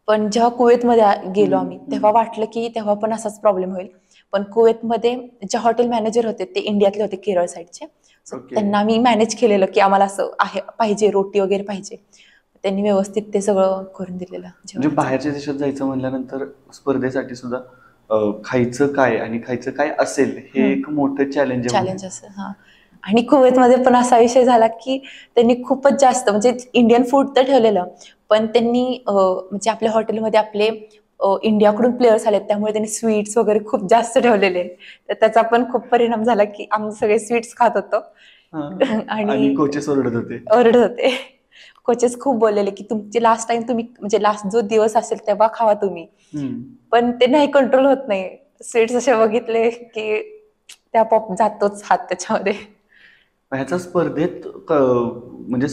पण जेव्हा कुवेतमध्ये गेलो आम्ही, तेव्हा वाटलं की तेव्हा पण असाच प्रॉब्लेम होईल. पण कुवेतमध्ये जे हॉटेल मॅनेजर होते ते इंडियातले होते, केरळ साईडचे. So Okay. त्यांना मी मॅनेज केलेलं की आम्हाला असं आहे पाहिजे, रोटी वगैरे पाहिजे. त्यांनी व्यवस्थित ते सगळं करून दिलेलं म्हणजे जेवणाचं. बाहेरच्या देशात जायचं म्हणल्यानंतर स्पर्धेसाठी सुद्धा खायचं काय आणि खायचं काय असेल हे एक मोठं चॅलेंज आहे. चॅलेंज असं. हां. आणि कुवेतमध्ये पण असा विषय झाला की त्यांनी खूपच जास्त, म्हणजे इंडियन फूड तर ठेवलेलं, पण त्यांनी म्हणजे आपल्या हॉटेलमध्ये आपले इंडियाकडून प्लेयर्स आलेत, त्यामुळे त्यांनी स्वीट्स वगैरे खूप जास्त ठेवलेले. तर त्याचा पण खूप परिणाम झाला की आम्ही सगळे स्वीट्स खात होतो आणि आणि कोचेस ओरडत होते. ओरडत होते. कोचेस खूप बोललेले की तुमची लास्ट टाइम तुम्ही, म्हणजे लास्ट जो दिवस असेल तेव्हा खावा तुम्ही. पण ते नाही, कंट्रोल होत नाही. स्वीट्स असे बघितले की त्या पॉप जातोच हात त्याच्यामध्ये. ह्याचा स्पर्धेत म्हणजे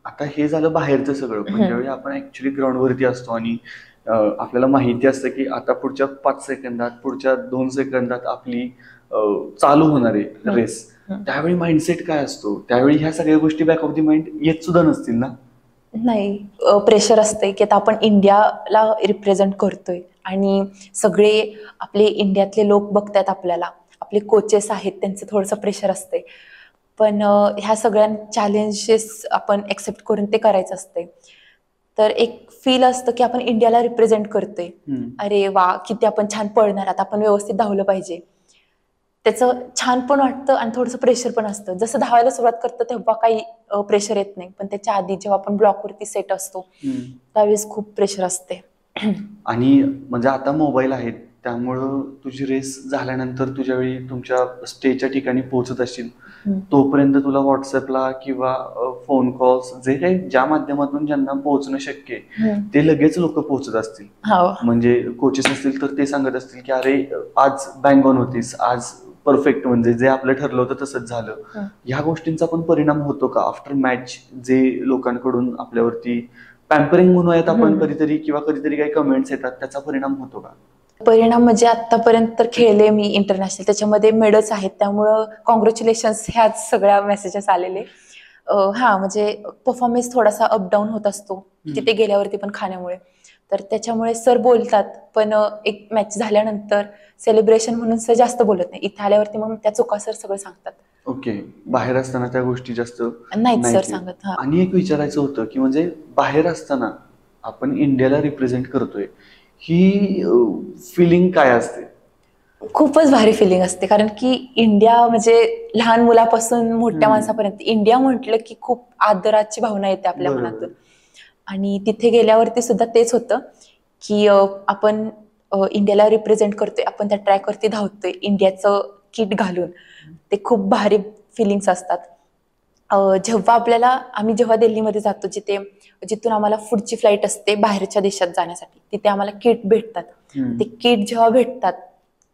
आता हे झालं बाहेरचं सगळं, पण ज्यावेळी आपण ऍक्च्युली ग्राउंडवरती असतो आणि आपल्याला माहिती असतं की आता पुढच्या 5 सेकंदात, पुढच्या 2 सेकंदात आपली चालू होणार आहे रेस, त्यावेळी माइंडसेट काय असतो? त्यावेळी ह्या सगळ्या गोष्टी बॅक ऑफ द माइंड येत सुद्धा नसतील ना? नाही, प्रेशर असते की आता आपण इंडियाला रिप्रेझेंट करतोय आणि सगळे आपले इंडियातले लोक बघतात आपल्याला, आपले कोचेस आहेत, त्यांचं थोडंसं प्रेशर असते. पण ह्या सगळ्या चॅलेंजेस आपण एक्सेप्ट करून ते करायचं असते. तर एक फील असतं की आपण इंडियाला रिप्रेझेंट करतोय. अरे वा, किती आपण छान पळणार, आता आपण व्यवस्थित धावलं पाहिजे. त्याचं छान पण वाटतं आणि थोडंसं प्रेशर पण असतं. जसं धावायला सुरुवात करतं तेव्हा काही प्रेशर येत नाही, पण त्याच्या आधी जेव्हा आपण ब्लॉकवरती सेट असतो त्यावेळेस खूप प्रेशर असते. आणि म्हणजे आता मोबाईल आहेत, त्यामुळं तुझी रेस झाल्यानंतर तुझ्या वेळी तुमच्या स्टेच्या ठिकाणी पोहोचत असशील, तोपर्यंत तुला व्हॉट्सअपला किंवा फोन कॉल्स, जे काही ज्या माध्यमातून ज्यांना पोहोचणं शक्य आहे ते लगेच लोक पोहोचत असतील. म्हणजे कोचेस असतील तर ते सांगत असतील की अरे आज बँग ऑन होतीस, आज परफेक्ट, म्हणजे जे आपलं ठरलं होतं तसंच झालं. ह्या गोष्टींचा पण परिणाम होतो का आफ्टर मॅच? जे लोकांकडून आपल्यावरती पॅम्परिंग म्हणूयात आपण कधीतरी, किंवा कधीतरी काही कमेंट्स येतात, त्याचा परिणाम होतो का? परिणाम म्हणजे आतापर्यंत तर खेळले मी इंटरनॅशनल, त्याच्यामध्ये मेडल्स आहेत, त्यामुळं कॉंग्रॅच्युलेशन्स ह्याच सगळ्या मेसेजेस आलेले. हा, म्हणजे परफॉर्मन्स थोडासा अपडाऊन होत असतो तिथे गेल्यावरती पण खाण्यामुळे, तर त्याच्यामुळे सर बोलतात, पण एक मॅच झाल्यानंतर सेलिब्रेशन म्हणून सर जास्त बोलत नाही. इथे आल्यावरती मग त्या चुका सर सगळं सांगतात. ओके, बाहेर असताना त्या गोष्टी जास्त नाहीत सर सांगत. आणि एक विचारायचं होतं की म्हणजे बाहेर असताना आपण इंडियाला रिप्रेझेंट करतोय, ही फिलिंग काय असते? खूपच भारी फिलिंग असते, कारण की इंडिया म्हणजे लहान मुलापासून मोठ्या माणसापर्यंत इंडिया म्हटलं की खूप आदराची भावना येते आपल्या मनातून. आणि तिथे गेल्यावरती सुद्धा तेच होतं की आपण इंडियाला रिप्रेझेंट करतोय, आपण त्या ट्रॅकवरती धावतोय इंडियाचं किट घालून. ते खूप भारी फिलिंग्स असतात. जेव्हा आम्ही जेव्हा दिल्लीमध्ये जातो, जिथून आम्हाला पुढची फ्लाईट असते बाहेरच्या देशात जाण्यासाठी, तिथे आम्हाला किट भेटतात. ते किट जेव्हा भेटतात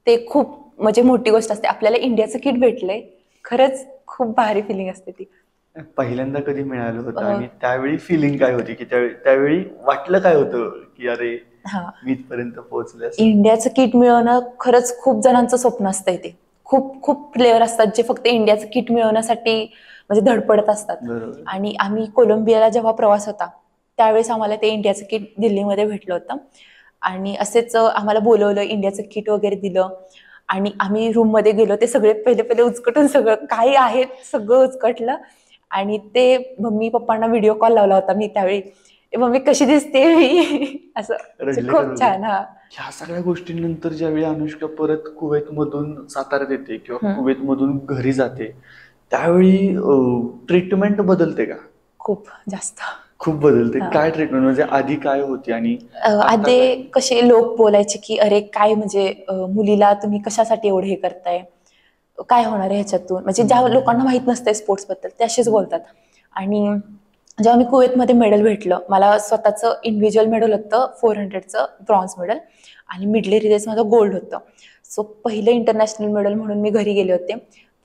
ते खूप म्हणजे मोठी गोष्ट असते. आपल्याला इंडियाचं किट भेटलंय, खरंच खूप भारी फिलिंग असते ती. पहिल्यांदा कधी मिळालं होतं आणि त्यावेळी फिलिंग काय होती, की त्यावेळी वाटलं काय होतं की अरे मी इथपर्यंत पोहोचले? इंडियाचं किट मिळवणं खरंच खूप जणांचं स्वप्न असतंय. ते खूप खूप प्लेयर असतात जे फक्त इंडियाचं किट मिळवण्यासाठी म्हणजे धडपडत असतात. आणि आम्ही कोलंबियाला जेव्हा प्रवास होता त्यावेळेस आम्हाला ते इंडियाचं किट दिल्लीमध्ये भेटलं होतं आणि असेच आम्हाला बोलवलं, इंडियाचं किट वगैरे दिलं आणि आम्ही रूममध्ये गेलो. ते सगळे पहिले उचकटून, सगळं काही आहे सगळं उचकटलं आणि ते मम्मी पप्पांना व्हिडिओ कॉल लावला होता मी त्यावेळी. मम्मी कशी दिसते मी असं म्हणजे रडले का खूप दोघे? छान. हा. ह्या सगळ्या गोष्टींनंतर ज्यावेळी अनुष्का परत कुवेतमधून साताऱ्यात येते किंवा हम्म. कुवेतमधून घरी जाते, त्यावेळी ट्रीटमेंट बदलते का? खूप जास्त. खूप बदलते. हा. काय ट्रीटमेंट म्हणजे आधी काय होती आणि आता काय? आधी कसे लोक बोलायचे की अरे काय म्हणजे मुलीला तुम्ही कशासाठी एवढं हे करताय, काय होणार आहे ह्याच्यातून, म्हणजे ज्या लोकांना माहित नसतंय स्पोर्ट्स बद्दल ते असेच बोलतात. आणि जेव्हा मी कुवेतमध्ये मेडल भेटलं, मला स्वतःचं इंडिव्हिज्युअल मेडल होतं 400चं ब्रॉन्झ मेडल आणि मिडले रिलेज माझं गोल्ड होतं. सो पहिलं इंटरनॅशनल मेडल म्हणून मी घरी गेले होते.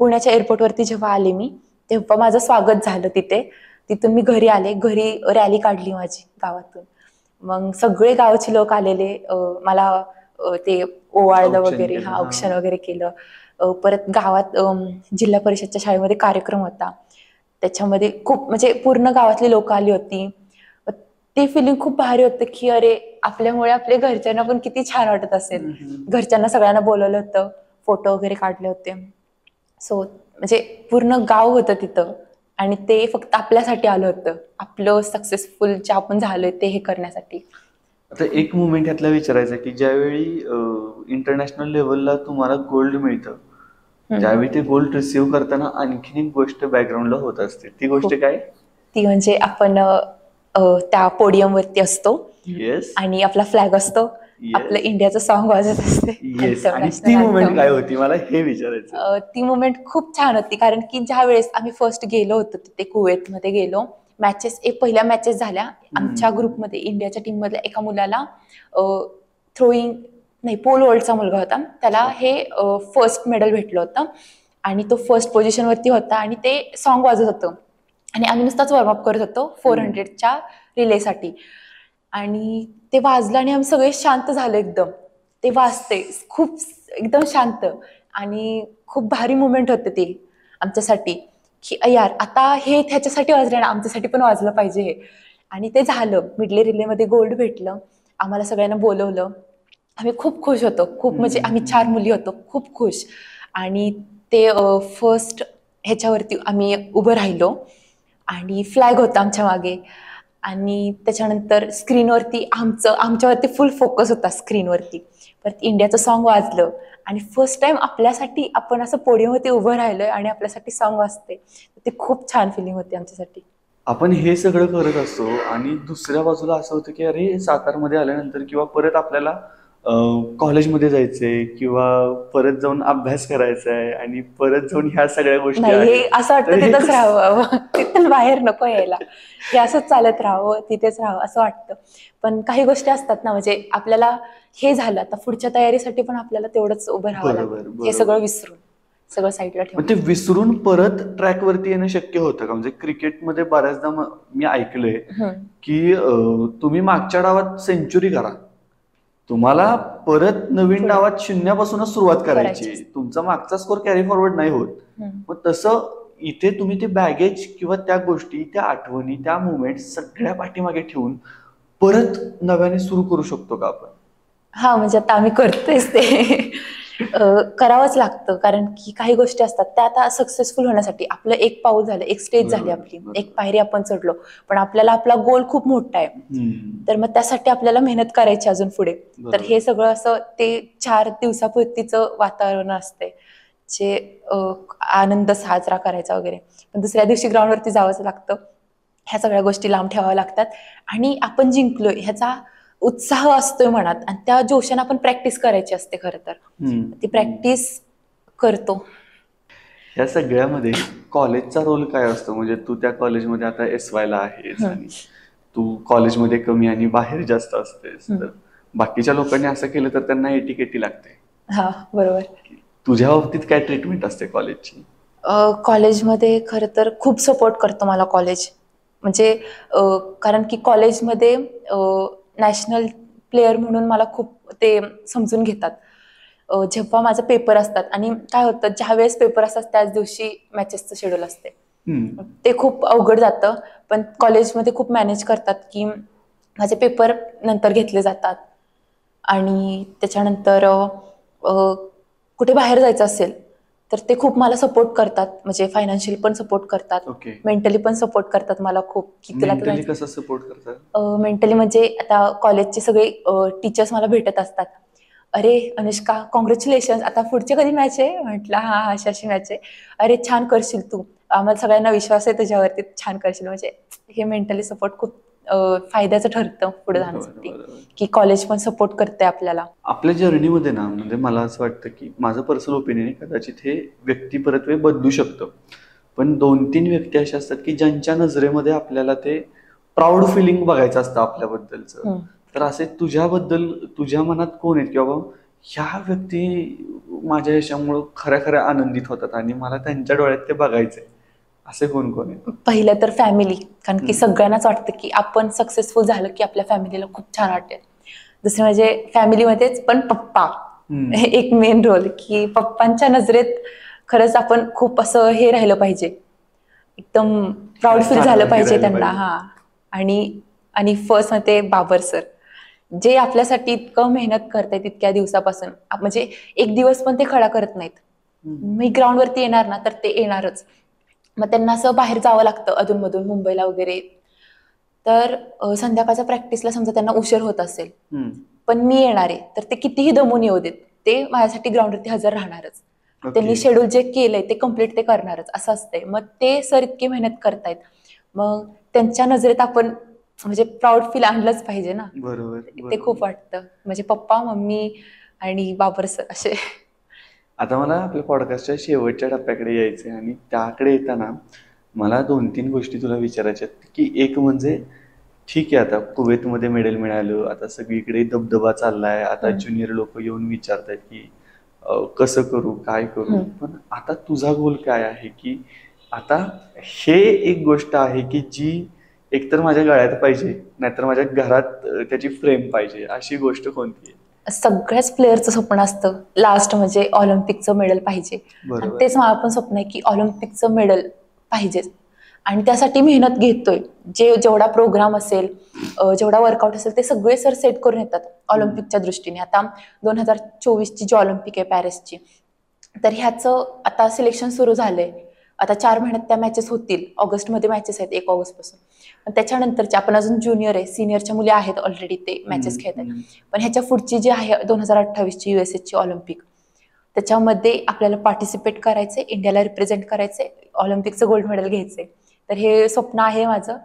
पुण्याच्या एअरपोर्टवरती जेव्हा आले मी तेव्हा माझं स्वागत झालं तिथे. तिथून मी घरी आले, घरी रॅली काढली माझी गावातून. मग सगळे गावचे लोक आलेले, मला ते ओवाळलं औक्षण वगैरे, केलं. हा हा. औक्षण वगैरे केलं. परत गावात जिल्हा परिषदच्या शाळेमध्ये कार्यक्रम होता, त्याच्यामध्ये खूप म्हणजे पूर्ण गावातली लोक आली होती. ते फिलिंग खूप भारी होतं की अरे आपल्यामुळे आपल्या घरच्यांना पण किती छान वाटत असेल. घरच्यांना सगळ्यांना बोलवलं होतं, फोटो वगैरे काढले होते. सो म्हणजे पूर्ण गाव होतं तिथं आणि ते फक्त आपल्यासाठी आलं होतं, आपलं सक्सेसफुल जे आपण झालोय ते हे करण्यासाठी. आता एक मुवमेंट यातला विचारायचं आहे की ज्यावेळी इंटरनॅशनल लेवलला तुम्हाला गोल्ड मिळतं, त्यावेळी ते गोल्ड रिसिव्ह करताना आणखीन एक गोष्ट बॅकग्राऊंडला होत असते. ती गोष्ट खूप. काय? ती म्हणजे आपण त्या पोडियमवरती असतो येस. आणि आपला फ्लॅग असतो, आपलं इंडियाचं सॉन्ग वाजत असते, येस. आणि नॅशनल ती मुवमेंट अँथम. काय होती मला हे विचारायचं. ती मोमेंट खूप छान होती, कारण की ज्या वेळेस आम्ही फर्स्ट गेलो होतो तिथे कुवेतमध्ये गेलो, मॅचेस पहिल्या मॅचेस झाल्या आमच्या ग्रुपमध्ये. इंडियाच्या टीममधल्या एका मुलाला थ्रोईंग नाही पोल वॉल्टचा मुलगा होता, त्याला हे फर्स्ट मेडल भेटलं होतं आणि तो फर्स्ट पोझिशनवरती होता आणि ते सॉन्ग वाजत होतं आणि आम्ही नुसताच वॉर्मअप करत होतो 400च्या रिलेसाठी. आणि ते वाजलं आणि आम्ही सगळे शांत झालो एकदम. ते वाजते खूप एकदम शांत आणि खूप भारी मुवमेंट होते ते आमच्यासाठी की यार आता हे त्याच्यासाठी वाजलं ना, आमच्यासाठी पण वाजलं पाहिजे हे. आणि ते झालं, मिडले रिलेमध्ये गोल्ड भेटलं, आम्हाला सगळ्यांना बोलवलं, आम्ही खूप खुश होतो. खूप म्हणजे आम्ही 4 मुली होतो, खूप खुश. आणि ते फर्स्ट ह्याच्यावरती आम्ही उभं राहिलो आणि फ्लॅग होता आमच्या मागे आणि त्याच्यानंतर स्क्रीनवरती आमच्यावरती फुल फोकस होता स्क्रीनवरती. परत इंडियाचं सॉन्ग वाजलं आणि फर्स्ट टाइम आपल्यासाठी आपण असं पोडियमवरती उभं राहिलोय आणि आपल्यासाठी सॉन्ग वाजते, ते खूप छान फिलिंग होती आमच्यासाठी. आपण हे सगळं करत असतो आणि दुसऱ्या बाजूला असं होतं की अरे सातारमध्ये आल्यानंतर किंवा परत आपल्याला कॉलेजमध्ये जायचंय किंवा परत जाऊन अभ्यास करायचा आहे आणि परत जाऊन ह्या सगळ्या गोष्टी नाही, हे आहेत. असं तर वाटतं हे तिथंच राहावं, तिथून बाहेर नको यायला, हे असंच चालत राहावं, तिथेच राहावं असं वाटतं. पण काही गोष्टी असतात ना, म्हणजे आपल्याला हे झालं आता पुढच्या तयारीसाठी पण आपल्याला तेवढंच उभं राहावं बरोबर लागतं, हे बरोबर. सगळं विसरून, सगळं साईडला मग ठेवून. ते विसरून परत ट्रॅकवरती येणं शक्य होतं का? म्हणजे क्रिकेटमध्ये बऱ्याचदा मी ऐकलंय हम्म. की तुम्ही मागच्या डावात सेंचुरी करा, तुम्हाला परत नवीन पुढे डावात शून्यापासूनच सुरुवात करायची करायची, असते. तुमचा मागचा स्कोर कॅरी फॉरवर्ड नाही होत. मग तसं इथे तुम्ही ते बॅगेज किंवा त्या गोष्टी, त्या आठवणी, त्या मुवमेंट सगळ्या पाठीमागे ठेवून परत नव्याने सुरू करू शकतो का आपण? हा, म्हणजे आता आम्ही करतोयच ते. करावंच लागतं, कारण की काही गोष्टी असतात त्या आता सक्सेसफुल होण्यासाठी आपलं एक पाऊल झालं, एक स्टेज झाली, बरोबर आपली एक बरोबर. पायरी आपण चढलो, पण आपल्याला आपला गोल खूप मोठा आहे, तर मग त्यासाठी आपल्याला मेहनत करायची अजून पुढे. तर बरोबर. हे सगळं असं ते 4 दिवसापुरतीचं वातावरण असते, जे आनंद साजरा करायचा वगैरे, पण दुसऱ्या दिवशी ग्राउंडवरती जावंच लागतं. ह्या सगळ्या गोष्टी लांब ठेवाव्या लागतात आणि आपण जिंकलोय ह्याचा उत्साह असतोय मनात आणि त्या जोशाने आपण प्रॅक्टिस करायची असते खरं तर. ती प्रॅक्टिस करतो. या सगळ्यामध्ये कॉलेजचा रोल काय असतो? म्हणजे तू त्या कॉलेजमध्ये आता SY ला आहेस आणि तू कॉलेजमध्ये कमी आणि बाहेर जास्त असतेस, तर बाकीच्या लोकांनी असं केलं तर त्यांना एटीकेटी लागते. हा, बरोबर. तुझ्या बाबतीत काय ट्रीटमेंट असते कॉलेजची? कॉलेजमध्ये खरं तर खूप सपोर्ट करतो मला कॉलेज, म्हणजे कारण की कॉलेजमध्ये नॅशनल प्लेयर म्हणून मला खूप ते समजून घेतात. जेव्हा माझं पेपर असतात आणि काय होतं, ज्या वेळेस पेपर असतात त्याच दिवशी मॅचेसचं शेड्यूल असते, ते खूप अवघड जातं. पण कॉलेजमध्ये खूप मॅनेज करतात की माझे पेपर नंतर घेतले जातात आणि त्याच्यानंतर कुठे बाहेर जायचं असेल तर ते खूप मला सपोर्ट करतात, म्हणजे फायनान्शियली पण सपोर्ट करतात, ओके. मेंटली पण सपोर्ट करतात मला खूप, की तुला मेंटली कसं सपोर्ट करतात? मेंटली म्हणजे आता कॉलेजचे सगळे टीचर्स मला भेटत असतात. अरे अनुष्का कॉंग्रॅच्युलेशन, आता पुढची कधी मॅच आहे? म्हटलं हा हा अशी अशी मॅच आहे. अरे छान करशील तू, आम्हाला सगळ्यांना विश्वास आहे तुझ्यावरती, छान करशील. म्हणजे हे मेंटली सपोर्ट खूप फायद्याचं ठरतं पुढे बरोबर जाण्यासाठी, बरोबर. की कॉलेज पण सपोर्ट करते आपल्याला. आपल्या जर्नीमध्ये ना म्हणजे मला असं वाटतं की माझं पर्सनल ओपिनियन आहे, कदाचित हे व्यक्ती परत्वे बदलू शकतं. पण 2-3 व्यक्ती अशा असतात की ज्यांच्या नजरेमध्ये आपल्याला ते प्राऊड फिलिंग बघायचं असतं आपल्याबद्दलचं. हम्म. तर असे तुझ्याबद्दल तुझ्या मनात कोण आहेत की बाबा ह्या व्यक्ती माझ्या यशामुळं खऱ्या खऱ्या आनंदित होतात आणि मला त्यांच्या डोळ्यात ते बघायचंय, असे कोण कोण आहेत? पहिलं तर फॅमिली, कारण की हम्म. सगळ्यांनाच वाटतं की आपण सक्सेसफुल झालं की आपल्या फॅमिलीला खूप छान वाटेल. दुसरं म्हणजे फॅमिलीमध्येच पण पप्पा, हम्म. हे एक मेन रोल, की पप्पांच्या नजरेत खरंच आपण खूप असं हे राहिलं पाहिजे, एकदम प्राऊड फील झालं स्थानावरती पाहिजे राहिलं त्यांना. पाहिजे. हा. आणि आणि फर्स्ट मध्ये बाबर सर, जे आपल्यासाठी इतकं मेहनत करतायत इतक्या दिवसापासून, म्हणजे एक दिवस पण ते खडा करत नाहीत. हम्म. मी ग्राउंडवरती येणार ना तर ते येणारच. मग त्यांना असं बाहेर जावं लागतं अधूनमधून मुंबईला वगैरे. तर संध्याकाळच्या प्रॅक्टिसला समजा त्यांना उशीर होत असेल, हम्म. पण मी येणार आहे, तर ते कितीही दमून येऊ देत, ते माझ्यासाठी ग्राउंडवरती हजर राहणारच. ओके. त्यांनी शेड्यूल जे केलंय ते कम्प्लीट ते करणारच, असं असतंय. मग ते सर इतकी मेहनत करतायत, मग त्यांच्या नजरेत आपण म्हणजे प्राऊड फील आणलंच पाहिजे ना. बरोबर ते खूप बरोबर. वाटतं, म्हणजे पप्पा मम्मी आणि बाबर सर असे. आता मला आपल्या पॉडकास्टच्या शेवटच्या टप्प्याकडे यायचं आहे आणि त्याकडे येताना मला 2-3 गोष्टी तुला विचारायच्या आहेत, की एक म्हणजे ठीक आहे आता कुवेतमध्ये मेडल मिळालं, आता सगळीकडे दबदबा चाललाय, आता हम्म. ज्युनियर लोक येऊन विचारतायत की कसं करू काय करू, हम्म. पण आता तुझा गोल काय आहे की आता हे एक गोष्ट आहे की जी एकतर माझ्या गळ्यात पाहिजे नाहीतर माझ्या घरात त्याची फ्रेम पाहिजे, अशी गोष्ट कोणती आहे? सगळ्याच प्लेअरचं स्वप्न असतं लास्ट म्हणजे ऑलिम्पिकचं मेडल पाहिजे. आणि बरोबर. तेच मला पण स्वप्न आहे की ऑलिम्पिकचं मेडल पाहिजेच. आणि त्यासाठी मेहनत घेतोय. जेवढा प्रोग्राम असेल, जेवढा वर्कआउट असेल, ते सगळे सर सेट करून येतात ऑलिम्पिकच्या दृष्टीने. आता 2024ची जी ऑलिम्पिक आहे पॅरिसची, तर ह्याचं आता सिलेक्शन सुरू झालंय. आता 4 महिन्यात त्या मॅचेस होतील. ऑगस्टमध्ये मॅचेस आहेत 1 ऑगस्टपासून. पण त्याच्यानंतरच्या आपण अजून ज्युनियर आहे, सिनियरच्या मुली आहेत ऑलरेडी, ते मॅचेस खेळत आहेत. पण ह्याच्या पुढची जी आहे 2028ची USAची ऑलिम्पिक, त्याच्यामध्ये आपल्याला पार्टिसिपेट करायचंय, इंडियाला रिप्रेझेंट करायचंय, ऑलिम्पिकचं गोल्ड मेडल घ्यायचंय. तर हे स्वप्न आहे माझं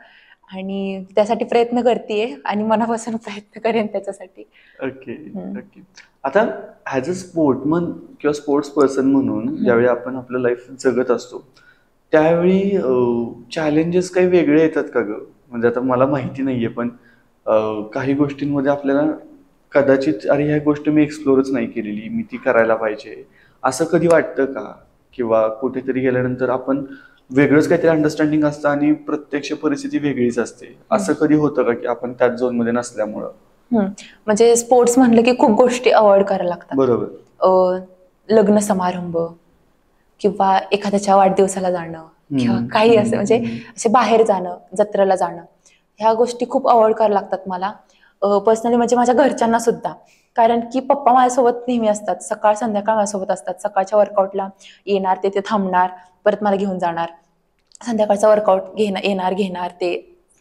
आणि त्यासाठी प्रयत्न करतेय आणि मनापासून प्रयत्न करेन त्याच्यासाठी. Okay okay. आता ॲज अ स्पोर्टमन किंवा स्पोर्ट्स पर्सन म्हणून ज्यावेळी आपण आपलं लाईफ जगत असतो त्यावेळी चॅलेंजेस काही वेगळे येतात का ग? म्हणजे आता मला माहिती नाहीये पण काही गोष्टींमध्ये आपल्याला कदाचित अरे ह्या गोष्ट मी एक्सप्लोरच नाही केलेली, मी ती करायला पाहिजे, असं कधी वाटतं का? किंवा कुठेतरी गेल्यानंतर आपण वेगळंच काहीतरी अंडरस्टँडिंग असतं आणि प्रत्यक्ष परिस्थिती वेगळीच असते, असं कधी होतं का की आपण त्याच झोनमध्ये नसल्यामुळं? म्हणजे स्पोर्ट्स म्हणलं की खूप गोष्टी अवॉइड करायला लागतात. बरोबर. लग्न समारंभ किंवा एखाद्याच्या वाढदिवसाला जाणं किंवा काही असं, म्हणजे असे बाहेर जाणं, जत्रेला जाणं, ह्या गोष्टी खूप अवॉइड करायला लागतात मला पर्सनली, म्हणजे माझ्या घरच्यांना सुद्धा. कारण की पप्पा माझ्यासोबत नेहमी असतात, सकाळ संध्याकाळ माझ्यासोबत असतात. सकाळच्या वर्कआउटला येणार, ते थांबणार, परत मला घेऊन जाणार. संध्याकाळचा वर्कआउट येणार घेणार, ते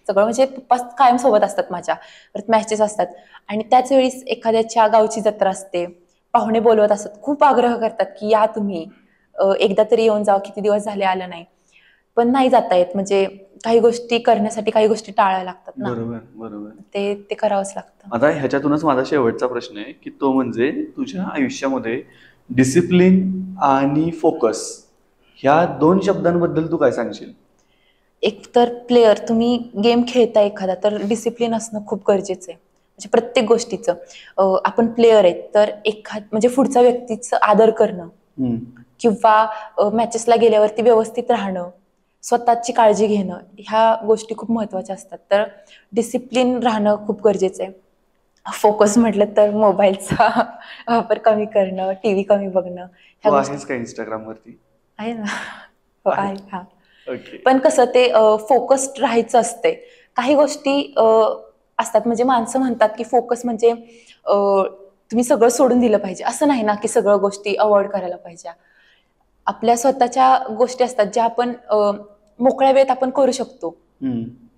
सगळं म्हणजे पप्पा कायम सोबत असतात माझ्या. परत मॅचेस असतात आणि त्याच वेळी एखाद्याच्या गावची जत्रा असते, पाहुणे बोलवत असतात, खूप आग्रह करतात की या तुम्ही, एकदा तरी येऊन जावं, किती दिवस झाले आलं नाही. पण नाही जाता येत, म्हणजे काही गोष्टी करण्यासाठी काही गोष्टी टाळायला लागतात ना. बरोबर बरोबर. ते करावंच लागतं. आता ह्याच्यातूनच माझा शेवटचा प्रश्न आहे की तो म्हणजे तुझ्या आयुष्यामध्ये डिसिप्लिन आणि फोकस ह्या 2 शब्दांबद्दल तू काय सांगशील? एक तर प्लेअर, तुम्ही गेम खेळताय एखादा, तर डिसिप्लिन असणं खूप गरजेचं आहे, म्हणजे प्रत्येक गोष्टीचं. आपण प्लेअर आहेत तर म्हणजे पुढच्या व्यक्तीचं आदर करणं किंवा मॅचेसला गेल्यावरती व्यवस्थित राहणं, स्वतःची काळजी घेणं, ह्या गोष्टी खूप महत्त्वाच्या असतात. तर डिसिप्लिन राहणं खूप गरजेचं आहे. फोकस म्हटलं तर मोबाईलचा वापर कमी करणं, टीव्ही कमी बघणं, तू ह्या गोष्टी आहेस का इंस्टाग्रामवरती? आहे ना. हो आहे. आहे. हा. ओके. पण कसं ते फोकस्ड राहायचं असते. काही गोष्टी असतात, म्हणजे माणसं म्हणतात की फोकस म्हणजे तुम्ही सगळं सोडून दिलं पाहिजे, असं नाही ना की सगळ्या गोष्टी अवॉइड करायला पाहिजे. आपल्या स्वतःच्या गोष्टी असतात ज्या आपण मोकळ्या वेळेत आपण करू शकतो,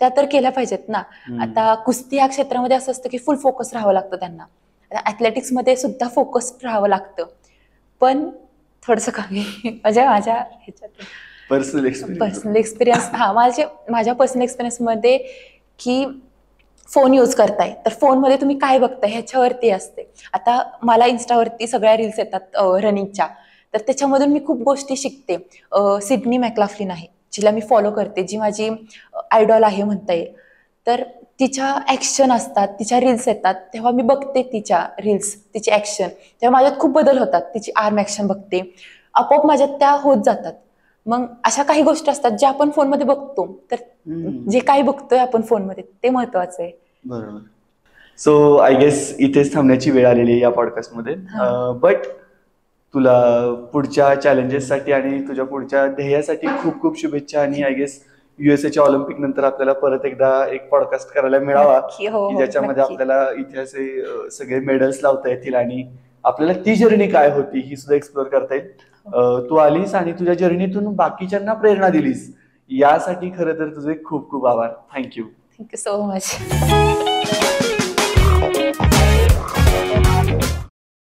त्या तर केल्या पाहिजेत ना. आता कुस्ती या क्षेत्रामध्ये असं असतं की फुल फोकस राहावं लागतं त्यांना. ॲथलेटिक्समध्ये सुद्धा फोकस राहावं लागतं, पण थोडंसं कमी म्हणजे माझ्या ह्याच्यात पर्सनल एक्सपिरियन्स माझ्या पर्सनल एक्सपिरियन्समध्ये की फोन यूज करताय तर फोनमध्ये तुम्ही काय बघताय ह्याच्यावरती असते. आता मला इन्स्टावरती सगळ्या रील्स येतात रनिंगच्या, तर त्याच्यामधून मी खूप गोष्टी शिकते. सिडनी मॅकलाफ्लिन आहे जिला मी फॉलो करते, जी माझी आयडॉल आहे म्हणता येईल. तर तिच्या ॲक्शन असतात, तिच्या रील्स येतात, तेव्हा मी बघते तिच्या रील्स, तिची ॲक्शन, तेव्हा माझ्यात खूप बदल होतात. तिची आर्म ॲक्शन बघते, आपोआप माझ्यात त्या होत जातात. मग अशा काही गोष्टी असतात ज्या आपण फोनमध्ये बघतो, तर जे काही बघतोय आपण फोनमध्ये ते महत्वाचं आहे. बरोबर. सो आय गेस इथेच थांबण्याची वेळ आलेली आहे या पॉडकास्टमध्ये. बट तुला पुढच्या चॅलेंजेससाठी आणि तुझ्या पुढच्या ध्येयासाठी खूप खूप शुभेच्छा. आणि आय गेस युएसएच्या ऑलिम्पिक नंतर आपल्याला परत एकदा एक पॉडकास्ट करायला मिळावा की ज्याच्यामध्ये आपल्याला इथे असे सगळे मेडल्स लावता येतील आणि आपल्याला ती जर्नी काय होती ही सुद्धा एक्सप्लोर करता येईल. तू आलीस आणि तुझ्या जर्नीतून बाकीच्यांना प्रेरणा दिलीस, यासाठी खरं तर तुझे खूप खूप आभार. थँक्यू. Thank you so much.